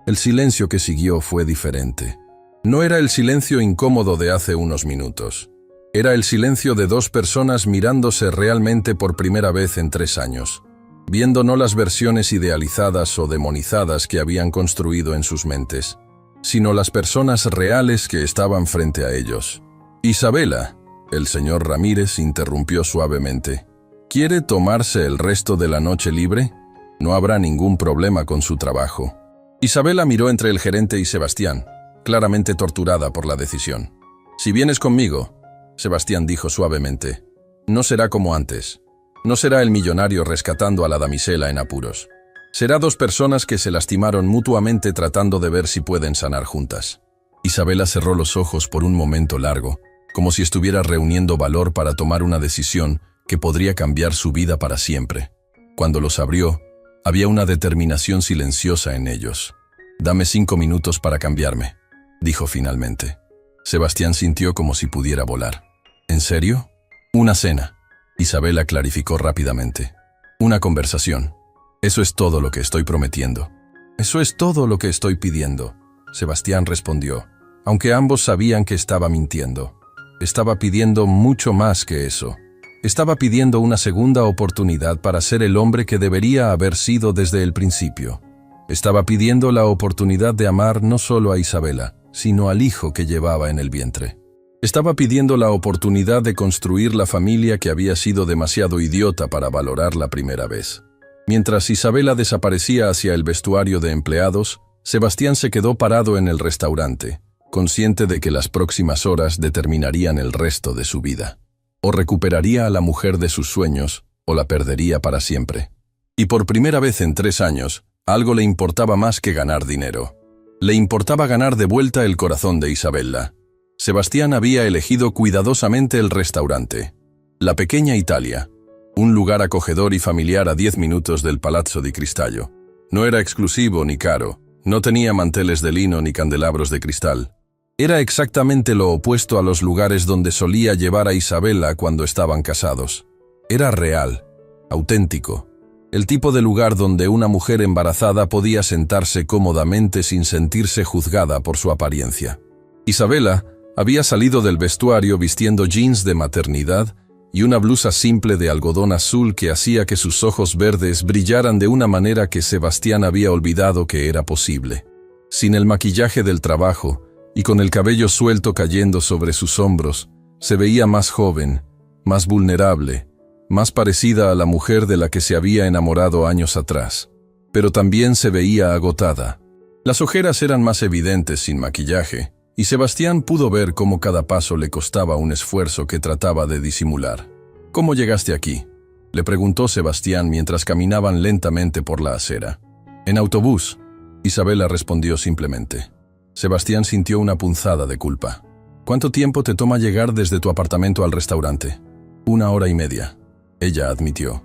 El silencio que siguió fue diferente. No era el silencio incómodo de hace unos minutos. Era el silencio de 2 personas mirándose realmente por primera vez en 3 años, viendo no las versiones idealizadas o demonizadas que habían construido en sus mentes, sino las personas reales que estaban frente a ellos. Isabela, el señor Ramírez interrumpió suavemente. ¿Quiere tomarse el resto de la noche libre? No habrá ningún problema con su trabajo. Isabela miró entre el gerente y Sebastián, claramente torturada por la decisión. Si vienes conmigo, Sebastián dijo suavemente, no será como antes. No será el millonario rescatando a la damisela en apuros. Será 2 personas que se lastimaron mutuamente tratando de ver si pueden sanar juntas. Isabela cerró los ojos por un momento largo, como si estuviera reuniendo valor para tomar una decisión que podría cambiar su vida para siempre. Cuando los abrió, había una determinación silenciosa en ellos. «Dame 5 minutos para cambiarme», dijo finalmente. Sebastián sintió como si pudiera volar. «¿En serio?» «Una cena», Isabela clarificó rápidamente. «Una conversación. Eso es todo lo que estoy prometiendo». «Eso es todo lo que estoy pidiendo», Sebastián respondió, aunque ambos sabían que estaba mintiendo. Estaba pidiendo mucho más que eso. Estaba pidiendo una segunda oportunidad para ser el hombre que debería haber sido desde el principio. Estaba pidiendo la oportunidad de amar no solo a Isabela, sino al hijo que llevaba en el vientre. Estaba pidiendo la oportunidad de construir la familia que había sido demasiado idiota para valorar la primera vez. Mientras Isabela desaparecía hacia el vestuario de empleados, Sebastián se quedó parado en el restaurante, consciente de que las próximas horas determinarían el resto de su vida. O recuperaría a la mujer de sus sueños, o la perdería para siempre. Y por primera vez en 3 años, algo le importaba más que ganar dinero. Le importaba ganar de vuelta el corazón de Isabela. Sebastián había elegido cuidadosamente el restaurante. La Pequeña Italia, un lugar acogedor y familiar a 10 minutos del Palazzo di Cristallo. No era exclusivo ni caro, no tenía manteles de lino ni candelabros de cristal. Era exactamente lo opuesto a los lugares donde solía llevar a Isabela cuando estaban casados. Era real, auténtico, el tipo de lugar donde una mujer embarazada podía sentarse cómodamente sin sentirse juzgada por su apariencia. Isabela había salido del vestuario vistiendo jeans de maternidad y una blusa simple de algodón azul que hacía que sus ojos verdes brillaran de una manera que Sebastián había olvidado que era posible. Sin el maquillaje del trabajo, y con el cabello suelto cayendo sobre sus hombros, se veía más joven, más vulnerable, más parecida a la mujer de la que se había enamorado años atrás. Pero también se veía agotada. Las ojeras eran más evidentes sin maquillaje, y Sebastián pudo ver cómo cada paso le costaba un esfuerzo que trataba de disimular. «¿Cómo llegaste aquí?», le preguntó Sebastián mientras caminaban lentamente por la acera. «En autobús», Isabela respondió simplemente. Sebastián sintió una punzada de culpa. «¿Cuánto tiempo te toma llegar desde tu apartamento al restaurante?». «1 hora y media», ella admitió.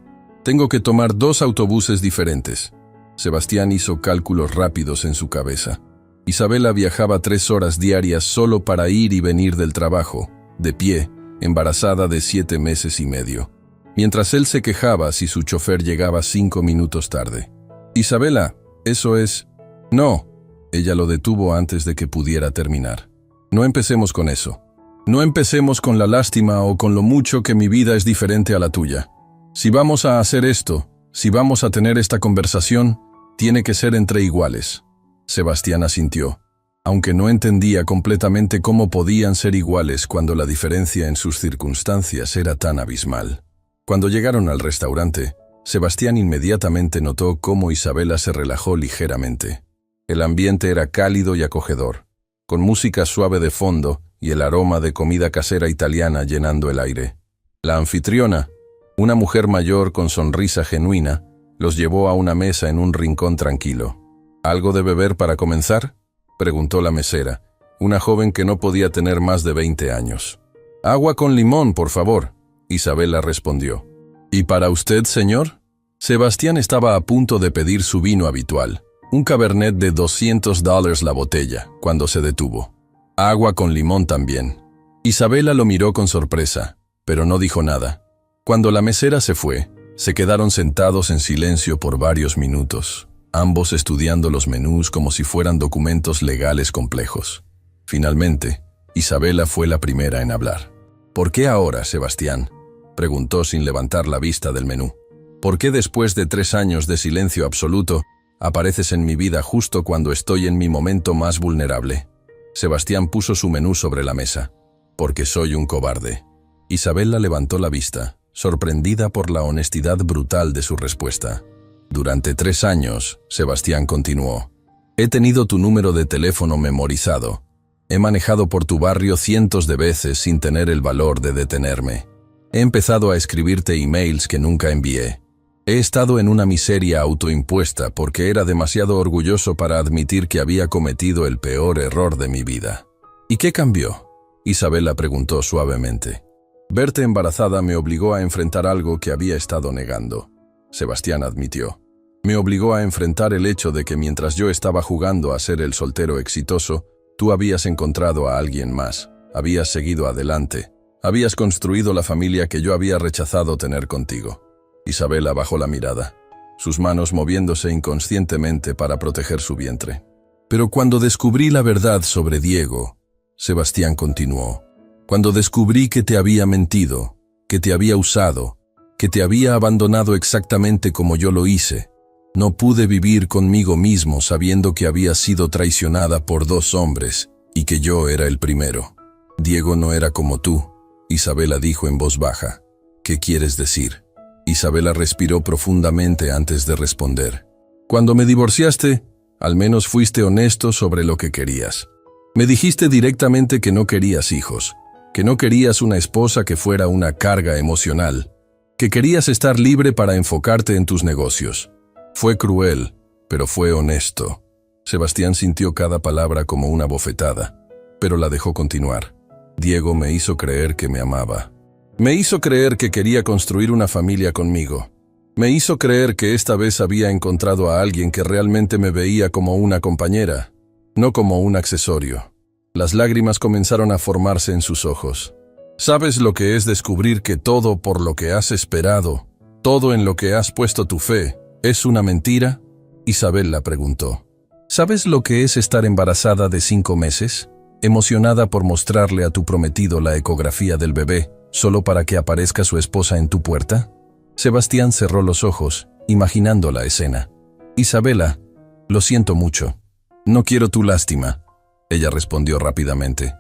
Tengo que tomar 2 autobuses diferentes. Sebastián hizo cálculos rápidos en su cabeza. Isabela viajaba 3 horas diarias solo para ir y venir del trabajo, de pie, embarazada de 7 meses y medio. Mientras él se quejaba si su chofer llegaba 5 minutos tarde. Isabela, eso es... No. Ella lo detuvo antes de que pudiera terminar. No empecemos con eso. No empecemos con la lástima o con lo mucho que mi vida es diferente a la tuya. Si vamos a hacer esto, si vamos a tener esta conversación, tiene que ser entre iguales. Sebastián asintió, aunque no entendía completamente cómo podían ser iguales cuando la diferencia en sus circunstancias era tan abismal. Cuando llegaron al restaurante, Sebastián inmediatamente notó cómo Isabela se relajó ligeramente. El ambiente era cálido y acogedor, con música suave de fondo y el aroma de comida casera italiana llenando el aire. La anfitriona, una mujer mayor con sonrisa genuina, los llevó a una mesa en un rincón tranquilo. ¿Algo de beber para comenzar?, preguntó la mesera, una joven que no podía tener más de 20 años. «Agua con limón, por favor», Isabela respondió. «¿Y para usted, señor?» Sebastián estaba a punto de pedir su vino habitual, un Cabernet de $200 la botella, cuando se detuvo. «Agua con limón también». Isabela lo miró con sorpresa, pero no dijo nada. Cuando la mesera se fue, se quedaron sentados en silencio por varios minutos, ambos estudiando los menús como si fueran documentos legales complejos. Finalmente, Isabela fue la primera en hablar. «¿Por qué ahora, Sebastián?», preguntó sin levantar la vista del menú. «¿Por qué después de 3 años de silencio absoluto, apareces en mi vida justo cuando estoy en mi momento más vulnerable?» Sebastián puso su menú sobre la mesa. «Porque soy un cobarde». Isabela levantó la vista, sorprendida por la honestidad brutal de su respuesta. «Durante 3 años», Sebastián continuó, «he tenido tu número de teléfono memorizado. He manejado por tu barrio cientos de veces sin tener el valor de detenerme. He empezado a escribirte emails que nunca envié. He estado en una miseria autoimpuesta porque era demasiado orgulloso para admitir que había cometido el peor error de mi vida». «¿Y qué cambió?», Isabela preguntó suavemente. «Verte embarazada me obligó a enfrentar algo que había estado negando», Sebastián admitió. «Me obligó a enfrentar el hecho de que mientras yo estaba jugando a ser el soltero exitoso, tú habías encontrado a alguien más, habías seguido adelante, habías construido la familia que yo había rechazado tener contigo». Isabela bajó la mirada, sus manos moviéndose inconscientemente para proteger su vientre. «Pero cuando descubrí la verdad sobre Diego», Sebastián continuó, «cuando descubrí que te había mentido, que te había usado, que te había abandonado exactamente como yo lo hice, no pude vivir conmigo mismo sabiendo que había sido traicionada por 2 hombres y que yo era el primero. Diego no era como tú», Isabela dijo en voz baja. «¿Qué quieres decir?». Isabela respiró profundamente antes de responder. «Cuando me divorciaste, al menos fuiste honesto sobre lo que querías. Me dijiste directamente que no querías hijos, que no querías una esposa que fuera una carga emocional, que querías estar libre para enfocarte en tus negocios. Fue cruel, pero fue honesto». Sebastián sintió cada palabra como una bofetada, pero la dejó continuar. «Diego me hizo creer que me amaba. Me hizo creer que quería construir una familia conmigo. Me hizo creer que esta vez había encontrado a alguien que realmente me veía como una compañera, no como un accesorio». Las lágrimas comenzaron a formarse en sus ojos. «¿Sabes lo que es descubrir que todo por lo que has esperado, todo en lo que has puesto tu fe, es una mentira?», Isabela preguntó. «¿Sabes lo que es estar embarazada de 5 meses, emocionada por mostrarle a tu prometido la ecografía del bebé, solo para que aparezca su esposa en tu puerta?» Sebastián cerró los ojos, imaginando la escena. «Isabela, lo siento mucho. No quiero tu lástima», ella respondió rápidamente.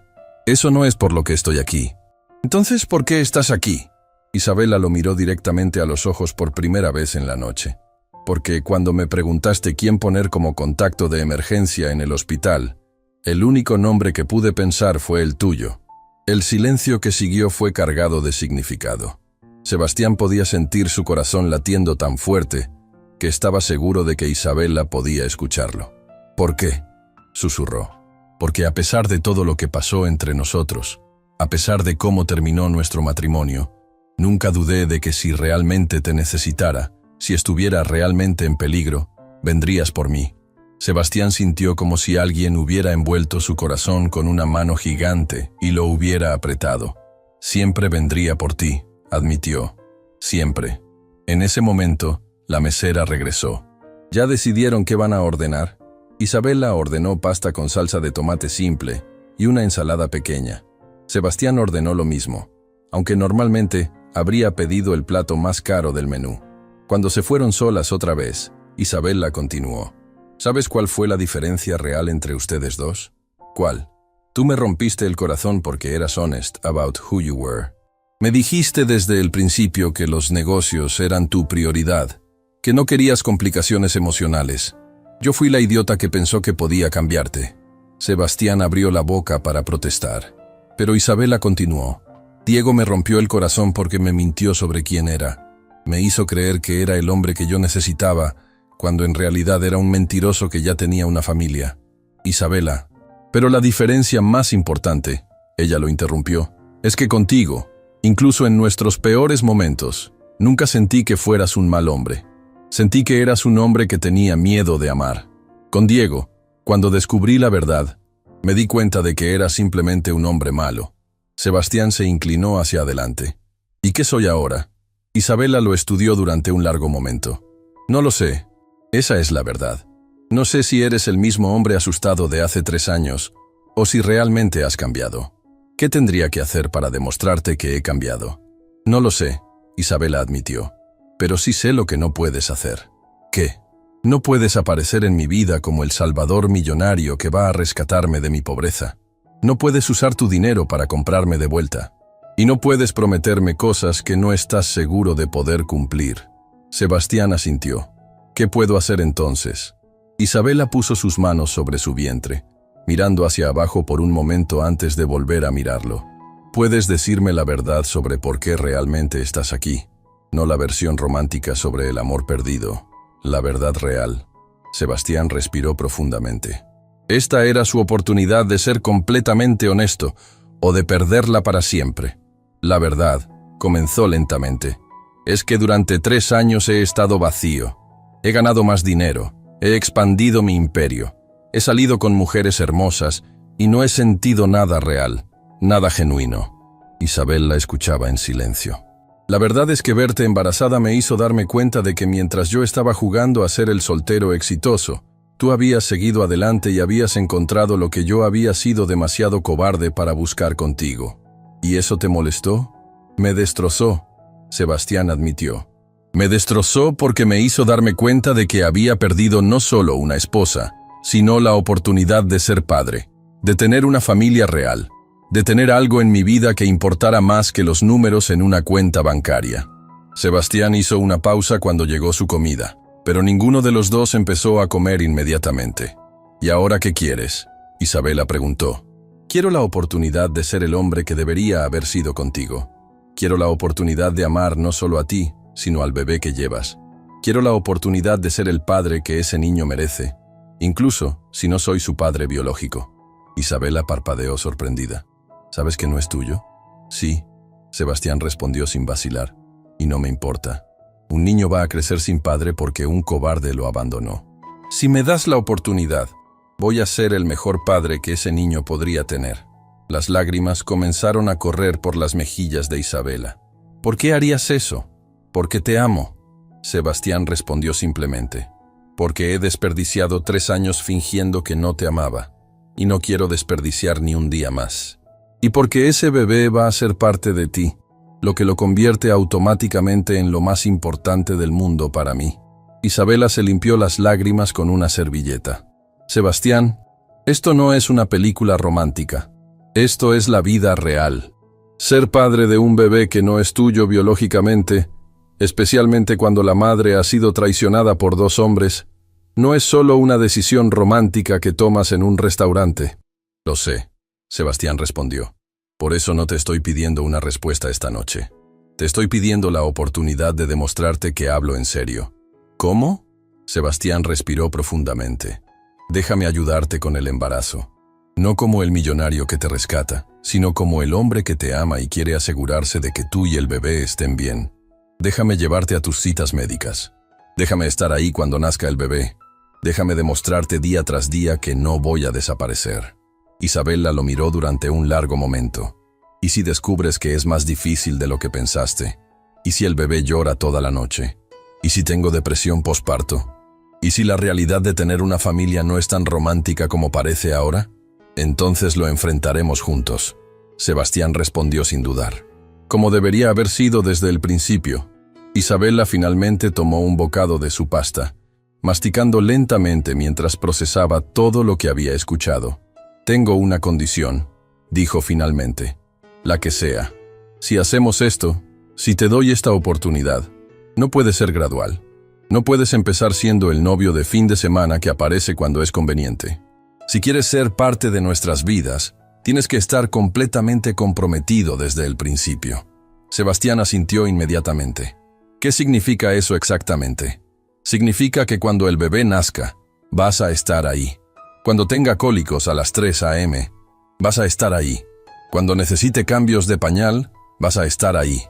«Eso no es por lo que estoy aquí». «Entonces, ¿por qué estás aquí?». Isabela lo miró directamente a los ojos por primera vez en la noche. «Porque cuando me preguntaste quién poner como contacto de emergencia en el hospital, el único nombre que pude pensar fue el tuyo». El silencio que siguió fue cargado de significado. Sebastián podía sentir su corazón latiendo tan fuerte que estaba seguro de que Isabela podía escucharlo. «¿Por qué?», susurró. «Porque a pesar de todo lo que pasó entre nosotros, a pesar de cómo terminó nuestro matrimonio, nunca dudé de que si realmente te necesitara, Si estuviera realmente en peligro, vendrías por mí. Sebastián sintió como si alguien hubiera envuelto su corazón con una mano gigante y lo hubiera apretado. Siempre vendría por ti, admitió. Siempre. En ese momento, la mesera regresó. ¿Ya decidieron qué van a ordenar? Isabela ordenó pasta con salsa de tomate simple y una ensalada pequeña. Sebastián ordenó lo mismo, aunque normalmente habría pedido el plato más caro del menú. Cuando se fueron solas otra vez, Isabela continuó. ¿Sabes cuál fue la diferencia real entre ustedes dos? ¿Cuál? Tú me rompiste el corazón porque eras honest about who you were. Me dijiste desde el principio que los negocios eran tu prioridad, que no querías complicaciones emocionales. Yo fui la idiota que pensó que podía cambiarte. Sebastián abrió la boca para protestar, pero Isabela continuó. Diego me rompió el corazón porque me mintió sobre quién era. Me hizo creer que era el hombre que yo necesitaba, cuando en realidad era un mentiroso que ya tenía una familia. Isabela. Pero la diferencia más importante, ella lo interrumpió, es que contigo, incluso en nuestros peores momentos, nunca sentí que fueras un mal hombre. Sentí que eras un hombre que tenía miedo de amar. Con Diego, cuando descubrí la verdad, me di cuenta de que era simplemente un hombre malo. Sebastián se inclinó hacia adelante. ¿Y qué soy ahora? Isabela lo estudió durante un largo momento. No lo sé. Esa es la verdad. No sé si eres el mismo hombre asustado de hace 3 años, o si realmente has cambiado. ¿Qué tendría que hacer para demostrarte que he cambiado? No lo sé, Isabela admitió. Pero sí sé lo que no puedes hacer. ¿Qué? No puedes aparecer en mi vida como el salvador millonario que va a rescatarme de mi pobreza. No puedes usar tu dinero para comprarme de vuelta. Y no puedes prometerme cosas que no estás seguro de poder cumplir. Sebastián asintió. ¿Qué puedo hacer entonces? Isabela puso sus manos sobre su vientre, mirando hacia abajo por un momento antes de volver a mirarlo. ¿Puedes decirme la verdad sobre por qué realmente estás aquí? No la versión romántica sobre el amor perdido, la verdad real. Sebastián respiró profundamente. Esta era su oportunidad de ser completamente honesto, o de perderla para siempre. La verdad, comenzó lentamente, es que durante 3 años he estado vacío. He ganado más dinero, he expandido mi imperio, he salido con mujeres hermosas y no he sentido nada real, nada genuino. Isabel la escuchaba en silencio. La verdad es que verte embarazada me hizo darme cuenta de que mientras yo estaba jugando a ser el soltero exitoso, tú habías seguido adelante y habías encontrado lo que yo había sido demasiado cobarde para buscar contigo. ¿Y eso te molestó? Me destrozó, Sebastián admitió. Me destrozó porque me hizo darme cuenta de que había perdido no solo una esposa, sino la oportunidad de ser padre, de tener una familia real, de tener algo en mi vida que importara más que los números en una cuenta bancaria. Sebastián hizo una pausa cuando llegó su comida, pero ninguno de los dos empezó a comer inmediatamente. ¿Y ahora qué quieres? Isabela preguntó. Quiero la oportunidad de ser el hombre que debería haber sido contigo. Quiero la oportunidad de amar no solo a ti, sino al bebé que llevas. Quiero la oportunidad de ser el padre que ese niño merece, incluso si no soy su padre biológico. Isabela parpadeó sorprendida. ¿Sabes que no es tuyo? Sí, Sebastián respondió sin vacilar. Y no me importa. Un niño va a crecer sin padre porque un cobarde lo abandonó. Si me das la oportunidad, voy a ser el mejor padre que ese niño podría tener. Las lágrimas comenzaron a correr por las mejillas de Isabela. ¿Por qué harías eso? Porque te amo. Sebastián respondió simplemente. Porque he desperdiciado 3 años fingiendo que no te amaba, y no quiero desperdiciar ni un día más. Y porque ese bebé va a ser parte de ti, lo que lo convierte automáticamente en lo más importante del mundo para mí. Isabela se limpió las lágrimas con una servilleta. Sebastián, esto no es una película romántica. Esto es la vida real. Ser padre de un bebé que no es tuyo biológicamente, especialmente cuando la madre ha sido traicionada por 2 hombres, no es solo una decisión romántica que tomas en un restaurante. Lo sé, Sebastián respondió. Por eso no te estoy pidiendo una respuesta esta noche. Te estoy pidiendo la oportunidad de demostrarte que hablo en serio. ¿Cómo? Sebastián respiró profundamente. Déjame ayudarte con el embarazo. No como el millonario que te rescata, sino como el hombre que te ama y quiere asegurarse de que tú y el bebé estén bien. Déjame llevarte a tus citas médicas. Déjame estar ahí cuando nazca el bebé. Déjame demostrarte día tras día que no voy a desaparecer. Isabella lo miró durante un largo momento. ¿Y si descubres que es más difícil de lo que pensaste? ¿Y si el bebé llora toda la noche? ¿Y si tengo depresión posparto? ¿Y si la realidad de tener una familia no es tan romántica como parece ahora? Entonces lo enfrentaremos juntos. Sebastián respondió sin dudar. Como debería haber sido desde el principio. Isabella finalmente tomó un bocado de su pasta, masticando lentamente mientras procesaba todo lo que había escuchado. Tengo una condición, dijo finalmente. La que sea. Si hacemos esto, si te doy esta oportunidad, no puede ser gradual. No puedes empezar siendo el novio de fin de semana que aparece cuando es conveniente. Si quieres ser parte de nuestras vidas, tienes que estar completamente comprometido desde el principio. Sebastián asintió inmediatamente. ¿Qué significa eso exactamente? Significa que cuando el bebé nazca, vas a estar ahí. Cuando tenga cólicos a las 3 a.m., vas a estar ahí. Cuando necesite cambios de pañal, vas a estar ahí.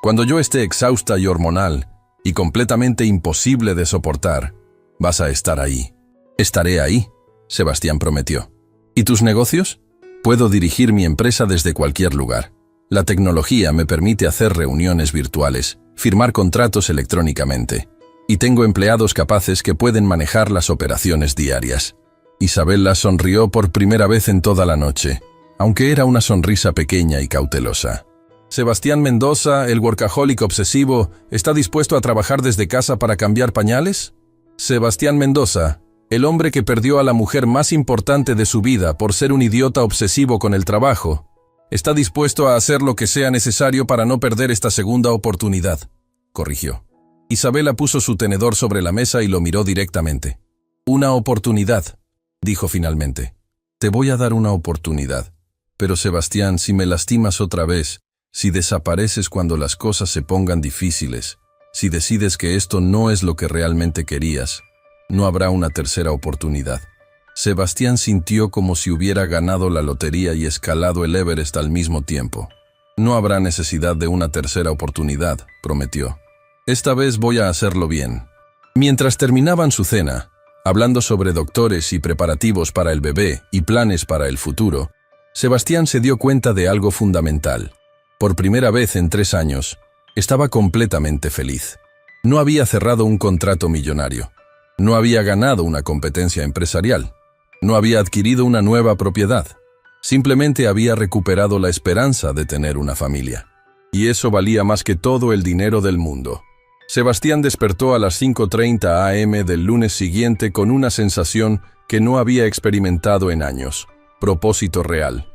Cuando yo esté exhausta y hormonal, y completamente imposible de soportar, vas a estar ahí. Estaré ahí, Sebastián prometió. ¿Y tus negocios? Puedo dirigir mi empresa desde cualquier lugar. La tecnología me permite hacer reuniones virtuales, firmar contratos electrónicamente, y tengo empleados capaces que pueden manejar las operaciones diarias. Isabella sonrió por primera vez en toda la noche, aunque era una sonrisa pequeña y cautelosa. ¿Sebastián Mendoza, el workaholic obsesivo, está dispuesto a trabajar desde casa para cambiar pañales? Sebastián Mendoza, el hombre que perdió a la mujer más importante de su vida por ser un idiota obsesivo con el trabajo, está dispuesto a hacer lo que sea necesario para no perder esta segunda oportunidad, corrigió. Isabella puso su tenedor sobre la mesa y lo miró directamente. Una oportunidad, dijo finalmente. Te voy a dar una oportunidad. Pero Sebastián, si me lastimas otra vez, si desapareces cuando las cosas se pongan difíciles, si decides que esto no es lo que realmente querías, no habrá una tercera oportunidad. Sebastián sintió como si hubiera ganado la lotería y escalado el Everest al mismo tiempo. No habrá necesidad de una tercera oportunidad, prometió. Esta vez voy a hacerlo bien. Mientras terminaban su cena, hablando sobre doctores y preparativos para el bebé y planes para el futuro, Sebastián se dio cuenta de algo fundamental. Por primera vez en 3 años, estaba completamente feliz. No había cerrado un contrato millonario. No había ganado una competencia empresarial. No había adquirido una nueva propiedad. Simplemente había recuperado la esperanza de tener una familia. Y eso valía más que todo el dinero del mundo. Sebastián despertó a las 5:30 a.m. del lunes siguiente con una sensación que no había experimentado en años. Propósito real.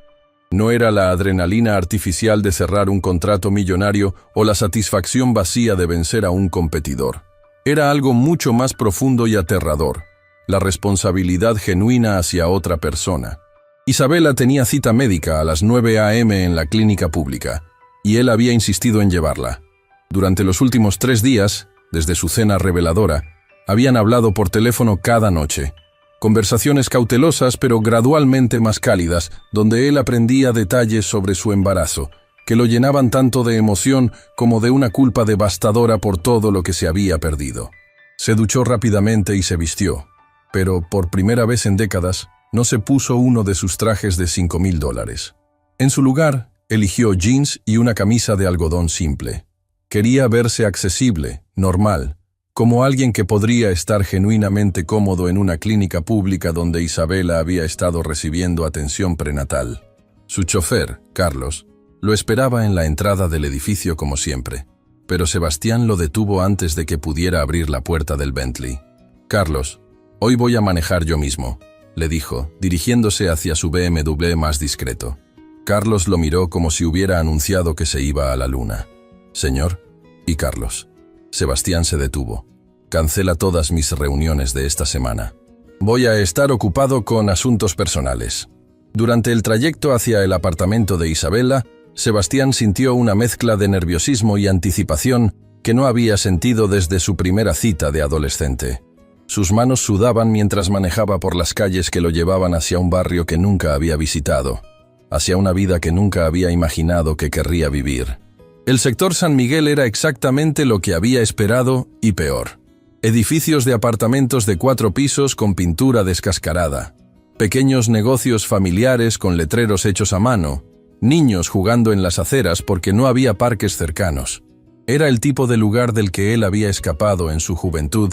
No era la adrenalina artificial de cerrar un contrato millonario o la satisfacción vacía de vencer a un competidor. Era algo mucho más profundo y aterrador, la responsabilidad genuina hacia otra persona. Isabella tenía cita médica a las 9 a.m. en la clínica pública, y él había insistido en llevarla. Durante los últimos 3 días, desde su cena reveladora, habían hablado por teléfono cada noche. Conversaciones cautelosas pero gradualmente más cálidas, donde él aprendía detalles sobre su embarazo, que lo llenaban tanto de emoción como de una culpa devastadora por todo lo que se había perdido. Se duchó rápidamente y se vistió, pero por primera vez en décadas no se puso uno de sus trajes de $5,000. En su lugar, eligió jeans y una camisa de algodón simple. Quería verse accesible, normal, como alguien que podría estar genuinamente cómodo en una clínica pública donde Isabella había estado recibiendo atención prenatal. Su chofer, Carlos, lo esperaba en la entrada del edificio como siempre, pero Sebastián lo detuvo antes de que pudiera abrir la puerta del Bentley. «Carlos, hoy voy a manejar yo mismo», le dijo, dirigiéndose hacia su BMW más discreto. Carlos lo miró como si hubiera anunciado que se iba a la luna. «Señor, y Carlos». Sebastián se detuvo. «Cancela todas mis reuniones de esta semana. Voy a estar ocupado con asuntos personales». Durante el trayecto hacia el apartamento de Isabella, Sebastián sintió una mezcla de nerviosismo y anticipación que no había sentido desde su primera cita de adolescente. Sus manos sudaban mientras manejaba por las calles que lo llevaban hacia un barrio que nunca había visitado, hacia una vida que nunca había imaginado que querría vivir. El sector San Miguel era exactamente lo que había esperado y peor. Edificios de apartamentos de 4 pisos con pintura descascarada. Pequeños negocios familiares con letreros hechos a mano. Niños jugando en las aceras porque no había parques cercanos. Era el tipo de lugar del que él había escapado en su juventud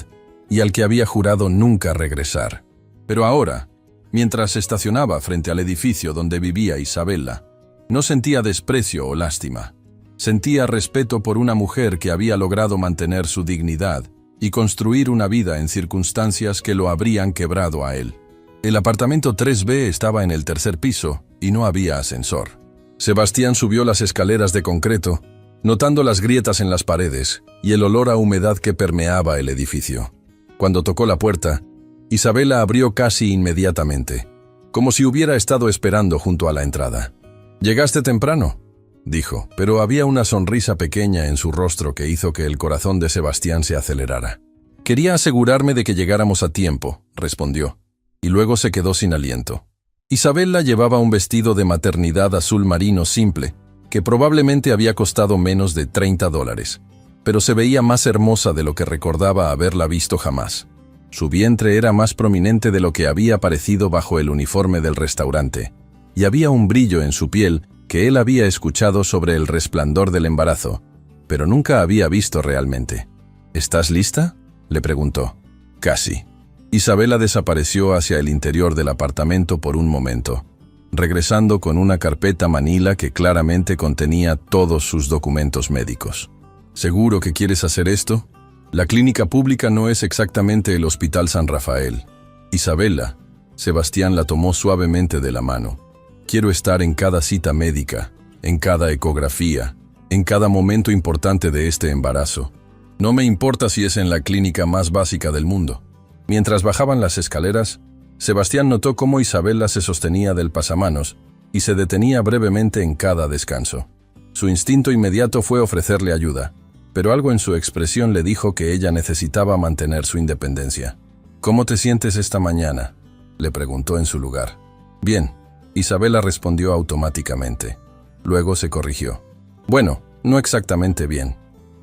y al que había jurado nunca regresar. Pero ahora, mientras estacionaba frente al edificio donde vivía Isabella, no sentía desprecio o lástima. Sentía respeto por una mujer que había logrado mantener su dignidad y construir una vida en circunstancias que lo habrían quebrado a él. El apartamento 3B estaba en el 3er piso y no había ascensor. Sebastián subió las escaleras de concreto, notando las grietas en las paredes y el olor a humedad que permeaba el edificio. Cuando tocó la puerta, Isabella abrió casi inmediatamente, como si hubiera estado esperando junto a la entrada. «¿Llegaste temprano?», dijo, pero había una sonrisa pequeña en su rostro que hizo que el corazón de Sebastián se acelerara. «Quería asegurarme de que llegáramos a tiempo», respondió, y luego se quedó sin aliento. Isabella llevaba un vestido de maternidad azul marino simple, que probablemente había costado menos de $30, pero se veía más hermosa de lo que recordaba haberla visto jamás. Su vientre era más prominente de lo que había parecido bajo el uniforme del restaurante, y había un brillo en su piel que él había escuchado sobre el resplandor del embarazo, pero nunca había visto realmente. «¿Estás lista?», le preguntó. «Casi». Isabella desapareció hacia el interior del apartamento por un momento, regresando con una carpeta manila que claramente contenía todos sus documentos médicos. «¿Seguro que quieres hacer esto? La clínica pública no es exactamente el Hospital San Rafael». «Isabella», Sebastián la tomó suavemente de la mano. «Quiero estar en cada cita médica, en cada ecografía, en cada momento importante de este embarazo. No me importa si es en la clínica más básica del mundo». Mientras bajaban las escaleras, Sebastián notó cómo Isabella se sostenía del pasamanos y se detenía brevemente en cada descanso. Su instinto inmediato fue ofrecerle ayuda, pero algo en su expresión le dijo que ella necesitaba mantener su independencia. «¿Cómo te sientes esta mañana?», le preguntó en su lugar. «Bien», Isabella respondió automáticamente. Luego se corrigió. «Bueno, no exactamente bien.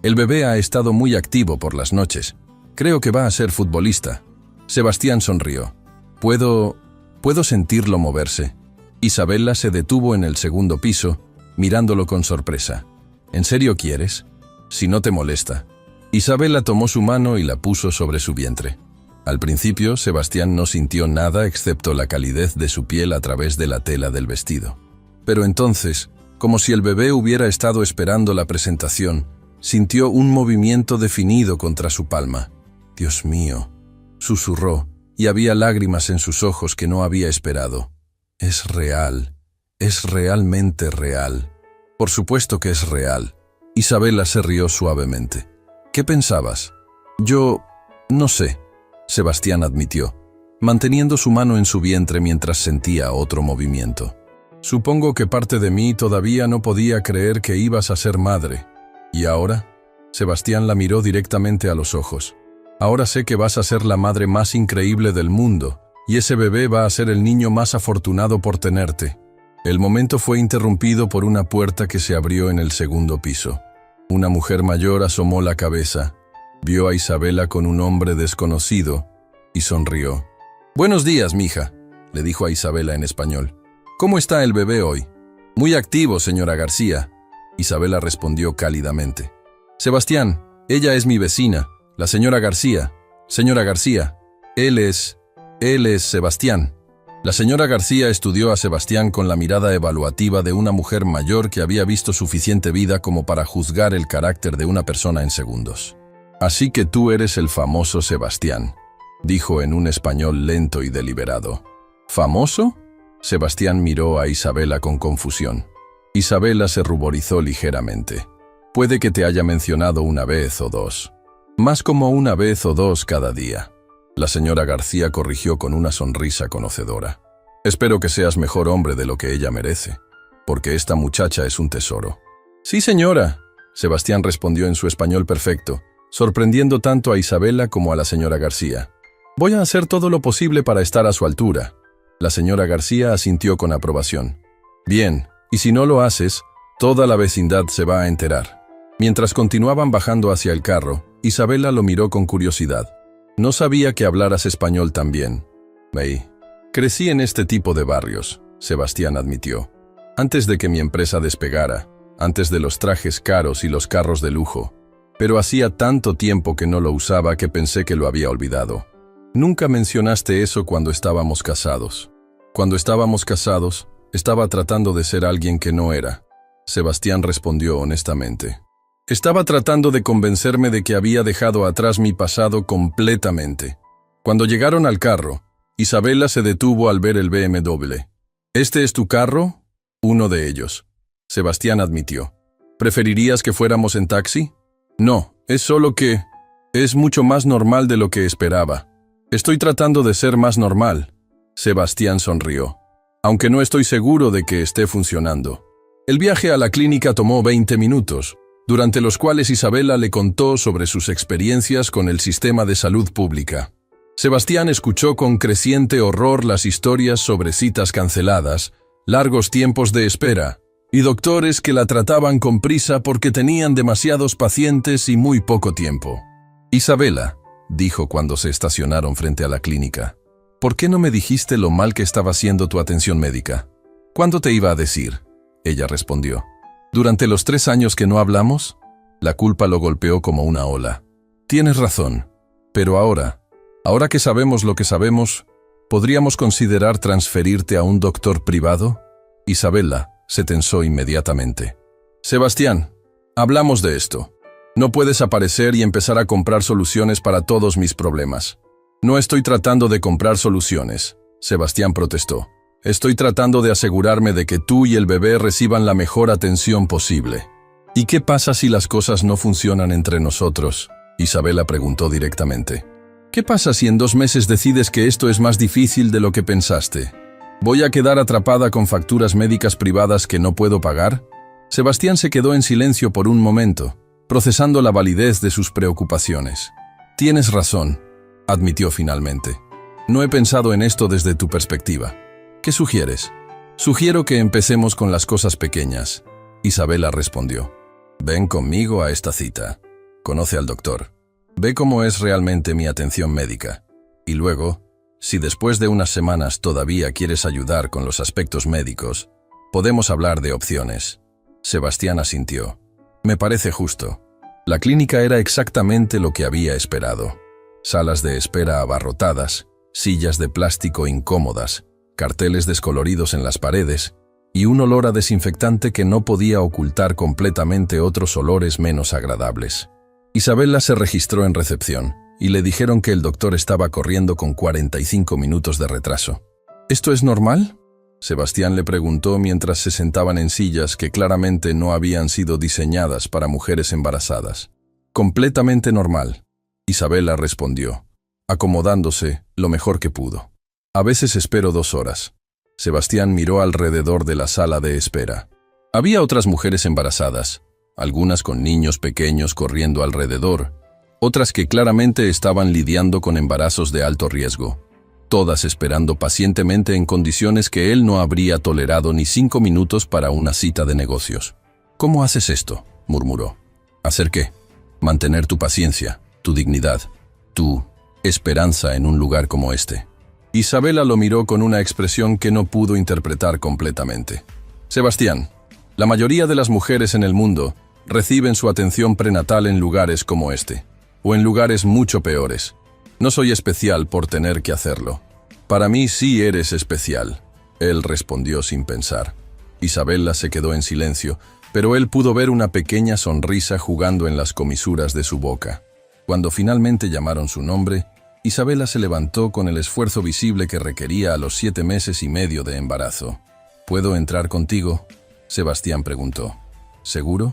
El bebé ha estado muy activo por las noches. Creo que va a ser futbolista». Sebastián sonrió. ¿Puedo sentirlo moverse?» Isabella se detuvo en el 2º piso, mirándolo con sorpresa. «¿En serio quieres? Si no te molesta». Isabella tomó su mano y la puso sobre su vientre. Al principio, Sebastián no sintió nada excepto la calidez de su piel a través de la tela del vestido. Pero entonces, como si el bebé hubiera estado esperando la presentación, sintió un movimiento definido contra su palma. «Dios mío», susurró, y había lágrimas en sus ojos que no había esperado. «Es real, es realmente real». «Por supuesto que es real». Isabella se rió suavemente. «¿Qué pensabas?» «Yo no sé», Sebastián admitió, manteniendo su mano en su vientre mientras sentía otro movimiento. «Supongo que parte de mí todavía no podía creer que ibas a ser madre. ¿Y ahora?» Sebastián la miró directamente a los ojos. «Ahora sé que vas a ser la madre más increíble del mundo, y ese bebé va a ser el niño más afortunado por tenerte». El momento fue interrumpido por una puerta que se abrió en el 2º piso. Una mujer mayor asomó la cabeza, vio a Isabella con un hombre desconocido y sonrió. «Buenos días, mija», le dijo a Isabella en español. «¿Cómo está el bebé hoy?» «Muy activo, señora García», Isabella respondió cálidamente. «Sebastián, ella es mi vecina, la señora García. Señora García, él es Sebastián». La señora García estudió a Sebastián con la mirada evaluativa de una mujer mayor que había visto suficiente vida como para juzgar el carácter de una persona en segundos. «Así que tú eres el famoso Sebastián», dijo en un español lento y deliberado. «¿Famoso?», Sebastián miró a Isabella con confusión. Isabella se ruborizó ligeramente. «Puede que te haya mencionado una vez o dos. Más como una vez o dos cada día». La señora García corrigió con una sonrisa conocedora. «Espero que seas mejor hombre de lo que ella merece, porque esta muchacha es un tesoro». «Sí, señora», Sebastián respondió en su español perfecto, sorprendiendo tanto a Isabella como a la señora García. «Voy a hacer todo lo posible para estar a su altura». La señora García asintió con aprobación. «Bien, y si no lo haces, toda la vecindad se va a enterar». Mientras continuaban bajando hacia el carro, Isabela lo miró con curiosidad. No sabía que hablaras español tan bien. May. Crecí en este tipo de barrios, Sebastián admitió. Antes de que mi empresa despegara, antes de los trajes caros y los carros de lujo. Pero hacía tanto tiempo que no lo usaba que pensé que lo había olvidado. Nunca mencionaste eso cuando estábamos casados. Cuando estábamos casados, estaba tratando de ser alguien que no era. Sebastián respondió honestamente. Estaba tratando de convencerme de que había dejado atrás mi pasado completamente. Cuando llegaron al carro, Isabela se detuvo al ver el BMW. ¿Este es tu carro? Uno de ellos. Sebastián admitió. ¿Preferirías que fuéramos en taxi? No, es solo que... es mucho más normal de lo que esperaba. Estoy tratando de ser más normal. Sebastián sonrió. Aunque no estoy seguro de que esté funcionando. El viaje a la clínica tomó 20 minutos, durante los cuales Isabela le contó sobre sus experiencias con el sistema de salud pública. Sebastián escuchó con creciente horror las historias sobre citas canceladas, largos tiempos de espera, y doctores que la trataban con prisa porque tenían demasiados pacientes y muy poco tiempo. Isabela, dijo cuando se estacionaron frente a la clínica, ¿por qué no me dijiste lo mal que estaba haciendo tu atención médica? ¿Cuándo te iba a decir? Ella respondió. ¿Durante los 3 años que no hablamos? La culpa lo golpeó como una ola. Tienes razón, pero ahora que sabemos lo que sabemos, ¿podríamos considerar transferirte a un doctor privado? Isabela se tensó inmediatamente. Sebastián, hablamos de esto. No puedes aparecer y empezar a comprar soluciones para todos mis problemas. No estoy tratando de comprar soluciones, Sebastián protestó. Estoy tratando de asegurarme de que tú y el bebé reciban la mejor atención posible. ¿Y qué pasa si las cosas no funcionan entre nosotros? Isabela preguntó directamente. ¿Qué pasa si en 2 meses decides que esto es más difícil de lo que pensaste? ¿Voy a quedar atrapada con facturas médicas privadas que no puedo pagar? Sebastián se quedó en silencio por un momento, procesando la validez de sus preocupaciones. Tienes razón, admitió finalmente. No he pensado en esto desde tu perspectiva. ¿Qué sugieres? Sugiero que empecemos con las cosas pequeñas. Isabela respondió. Ven conmigo a esta cita. Conoce al doctor. Ve cómo es realmente mi atención médica. Y luego, si después de unas semanas todavía quieres ayudar con los aspectos médicos, podemos hablar de opciones. Sebastián asintió. Me parece justo. La clínica era exactamente lo que había esperado. Salas de espera abarrotadas, sillas de plástico incómodas, carteles descoloridos en las paredes y un olor a desinfectante que no podía ocultar completamente otros olores menos agradables. Isabela se registró en recepción y le dijeron que el doctor estaba corriendo con 45 minutos de retraso. ¿Esto es normal? Sebastián le preguntó mientras se sentaban en sillas que claramente no habían sido diseñadas para mujeres embarazadas. Completamente normal, Isabela respondió, acomodándose lo mejor que pudo. A veces espero 2 horas. Sebastián miró alrededor de la sala de espera. Había otras mujeres embarazadas, algunas con niños pequeños corriendo alrededor, otras que claramente estaban lidiando con embarazos de alto riesgo, todas esperando pacientemente en condiciones que él no habría tolerado ni 5 minutos para una cita de negocios. ¿Cómo haces esto?, murmuró. ¿Hacer qué? Mantener tu paciencia, tu dignidad, tu esperanza en un lugar como este. Isabela lo miró con una expresión que no pudo interpretar completamente. Sebastián, la mayoría de las mujeres en el mundo reciben su atención prenatal en lugares como este, o en lugares mucho peores. No soy especial por tener que hacerlo. Para mí sí eres especial, él respondió sin pensar. Isabela se quedó en silencio, pero él pudo ver una pequeña sonrisa jugando en las comisuras de su boca. Cuando finalmente llamaron su nombre, Isabela se levantó con el esfuerzo visible que requería a los 7 meses y medio de embarazo. ¿Puedo entrar contigo?, Sebastián preguntó. ¿Seguro?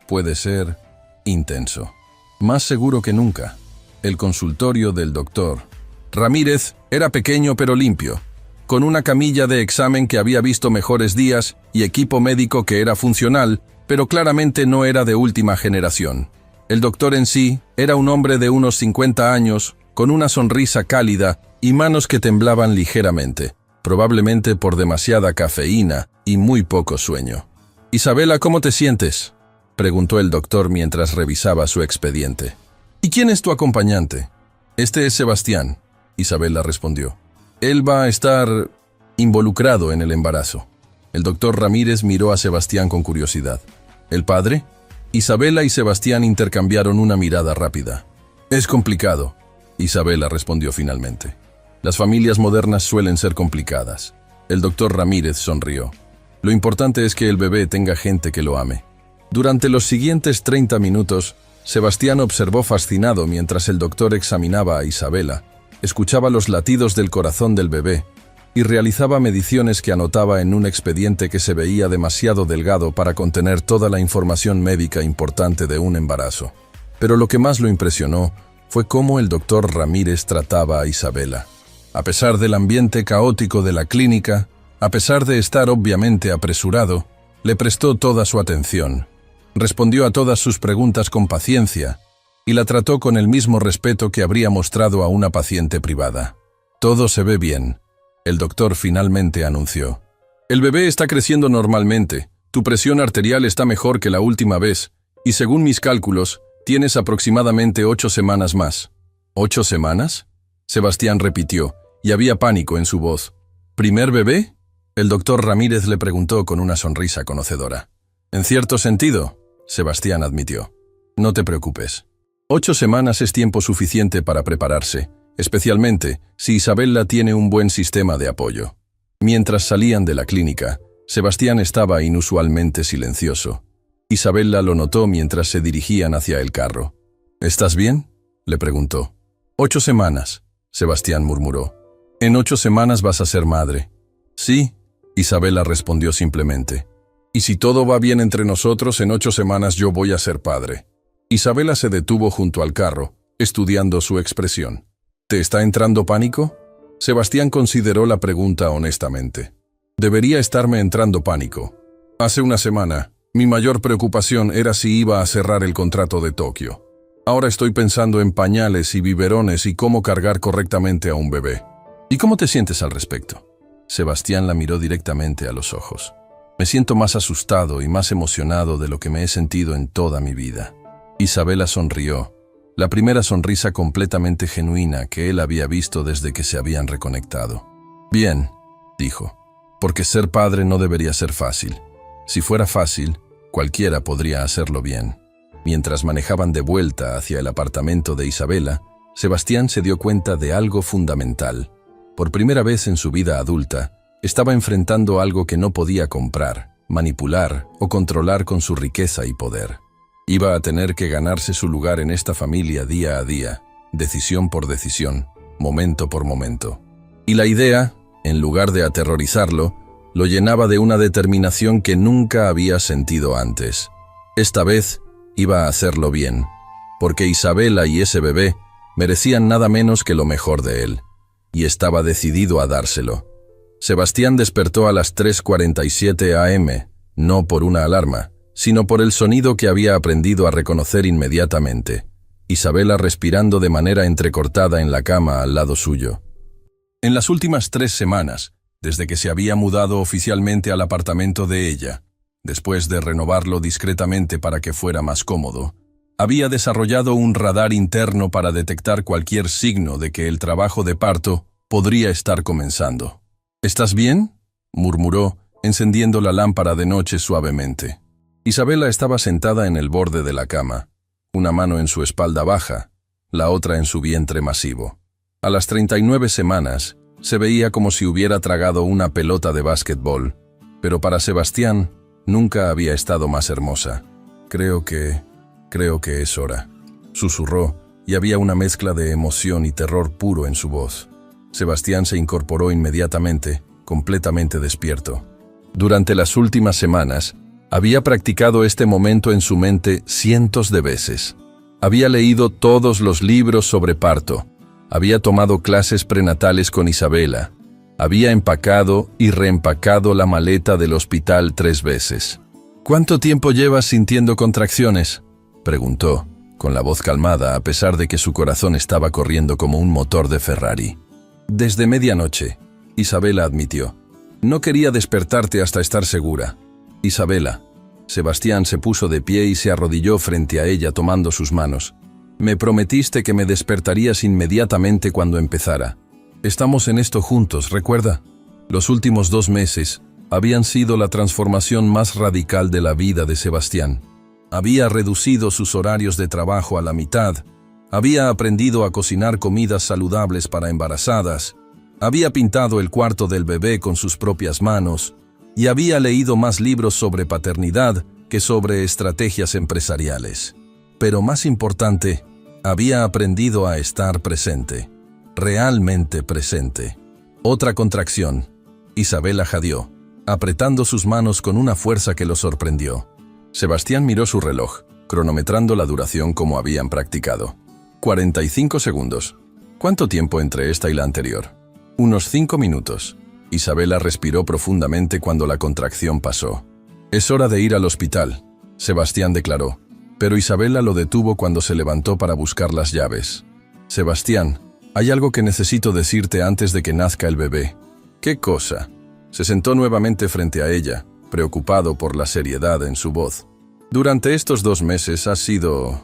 Puede ser intenso. Más seguro que nunca. El consultorio del doctor Ramírez era pequeño pero limpio, con una camilla de examen que había visto mejores días y equipo médico que era funcional, pero claramente no era de última generación. El doctor en sí era un hombre de unos 50 años, con una sonrisa cálida y manos que temblaban ligeramente, probablemente por demasiada cafeína y muy poco sueño. «Isabela, ¿cómo te sientes?», preguntó el doctor mientras revisaba su expediente. ¿Y quién es tu acompañante? Este es Sebastián, Isabela respondió. Él va a estar involucrado en el embarazo. El doctor Ramírez miró a Sebastián con curiosidad. ¿El padre? Isabela y Sebastián intercambiaron una mirada rápida. Es complicado, Isabela respondió finalmente. Las familias modernas suelen ser complicadas. El doctor Ramírez sonrió. Lo importante es que el bebé tenga gente que lo ame. Durante los siguientes 30 minutos, Sebastián observó fascinado mientras el doctor examinaba a Isabela, escuchaba los latidos del corazón del bebé y realizaba mediciones que anotaba en un expediente que se veía demasiado delgado para contener toda la información médica importante de un embarazo. Pero lo que más lo impresionó fue cómo el doctor Ramírez trataba a Isabela. A pesar del ambiente caótico de la clínica, a pesar de estar obviamente apresurado, le prestó toda su atención. Respondió a todas sus preguntas con paciencia y la trató con el mismo respeto que habría mostrado a una paciente privada. Todo se ve bien, el doctor finalmente anunció. El bebé está creciendo normalmente, tu presión arterial está mejor que la última vez y según mis cálculos, tienes aproximadamente 8 semanas más. ¿8 semanas? Sebastián repitió y había pánico en su voz. ¿Primer bebé? El doctor Ramírez le preguntó con una sonrisa conocedora. En cierto sentido, Sebastián admitió. No te preocupes. 8 semanas es tiempo suficiente para prepararse, especialmente si Isabela tiene un buen sistema de apoyo. Mientras salían de la clínica, Sebastián estaba inusualmente silencioso. Isabela lo notó mientras se dirigían hacia el carro. ¿Estás bien?, le preguntó. 8 semanas, Sebastián murmuró. En 8 semanas vas a ser madre. Sí, Isabela respondió simplemente. Y si todo va bien entre nosotros, en 8 semanas yo voy a ser padre. Isabela se detuvo junto al carro, estudiando su expresión. ¿Te está entrando pánico? Sebastián consideró la pregunta honestamente. Debería estarme entrando pánico. Hace una semana, mi mayor preocupación era si iba a cerrar el contrato de Tokio. Ahora estoy pensando en pañales y biberones y cómo cargar correctamente a un bebé. ¿Y cómo te sientes al respecto? Sebastián la miró directamente a los ojos. Me siento más asustado y más emocionado de lo que me he sentido en toda mi vida. Isabela sonrió, la primera sonrisa completamente genuina que él había visto desde que se habían reconectado. Bien, dijo, porque ser padre no debería ser fácil. Si fuera fácil, cualquiera podría hacerlo bien. Mientras manejaban de vuelta hacia el apartamento de Isabela, Sebastián se dio cuenta de algo fundamental. Por primera vez en su vida adulta, estaba enfrentando algo que no podía comprar, manipular o controlar con su riqueza y poder. Iba a tener que ganarse su lugar en esta familia día a día, decisión por decisión, momento por momento. Y la idea, en lugar de aterrorizarlo, lo llenaba de una determinación que nunca había sentido antes. Esta vez iba a hacerlo bien, porque Isabela y ese bebé merecían nada menos que lo mejor de él, y estaba decidido a dárselo. Sebastián despertó a las 3:47 am, no por una alarma, sino por el sonido que había aprendido a reconocer inmediatamente. Isabela respirando de manera entrecortada en la cama al lado suyo. En las últimas 3 semanas, desde que se había mudado oficialmente al apartamento de ella, después de renovarlo discretamente para que fuera más cómodo, había desarrollado un radar interno para detectar cualquier signo de que el trabajo de parto podría estar comenzando. ¿Estás bien?, murmuró, encendiendo la lámpara de noche suavemente. Isabela estaba sentada en el borde de la cama, una mano en su espalda baja, la otra en su vientre masivo. A las 39 semanas, se veía como si hubiera tragado una pelota de básquetbol, pero para Sebastián nunca había estado más hermosa. Creo que es hora, susurró, y había una mezcla de emoción y terror puro en su voz. Sebastián se incorporó inmediatamente, completamente despierto. Durante las últimas semanas, había practicado este momento en su mente cientos de veces. Había leído todos los libros sobre parto. Había tomado clases prenatales con Isabela. Había empacado y reempacado la maleta del hospital 3 veces. ¿Cuánto tiempo llevas sintiendo contracciones?, preguntó, con la voz calmada a pesar de que su corazón estaba corriendo como un motor de Ferrari. Desde medianoche, Isabela admitió. No quería despertarte hasta estar segura. Isabela. Sebastián se puso de pie y se arrodilló frente a ella tomando sus manos. Me prometiste que me despertarías inmediatamente cuando empezara. Estamos en esto juntos, ¿recuerda? Los últimos 2 meses habían sido la transformación más radical de la vida de Sebastián. Había reducido sus horarios de trabajo a la mitad, había aprendido a cocinar comidas saludables para embarazadas, había pintado el cuarto del bebé con sus propias manos y había leído más libros sobre paternidad que sobre estrategias empresariales. Pero más importante, había aprendido a estar presente, realmente presente. Otra contracción. Isabela jadeó, apretando sus manos con una fuerza que lo sorprendió. Sebastián miró su reloj, cronometrando la duración como habían practicado. 45 segundos. ¿Cuánto tiempo entre esta y la anterior? Unos 5 minutos. Isabela respiró profundamente cuando la contracción pasó. Es hora de ir al hospital, Sebastián declaró, pero Isabela lo detuvo cuando se levantó para buscar las llaves. Sebastián, hay algo que necesito decirte antes de que nazca el bebé. ¿Qué cosa? Se sentó nuevamente frente a ella, preocupado por la seriedad en su voz. Durante estos 2 meses has sido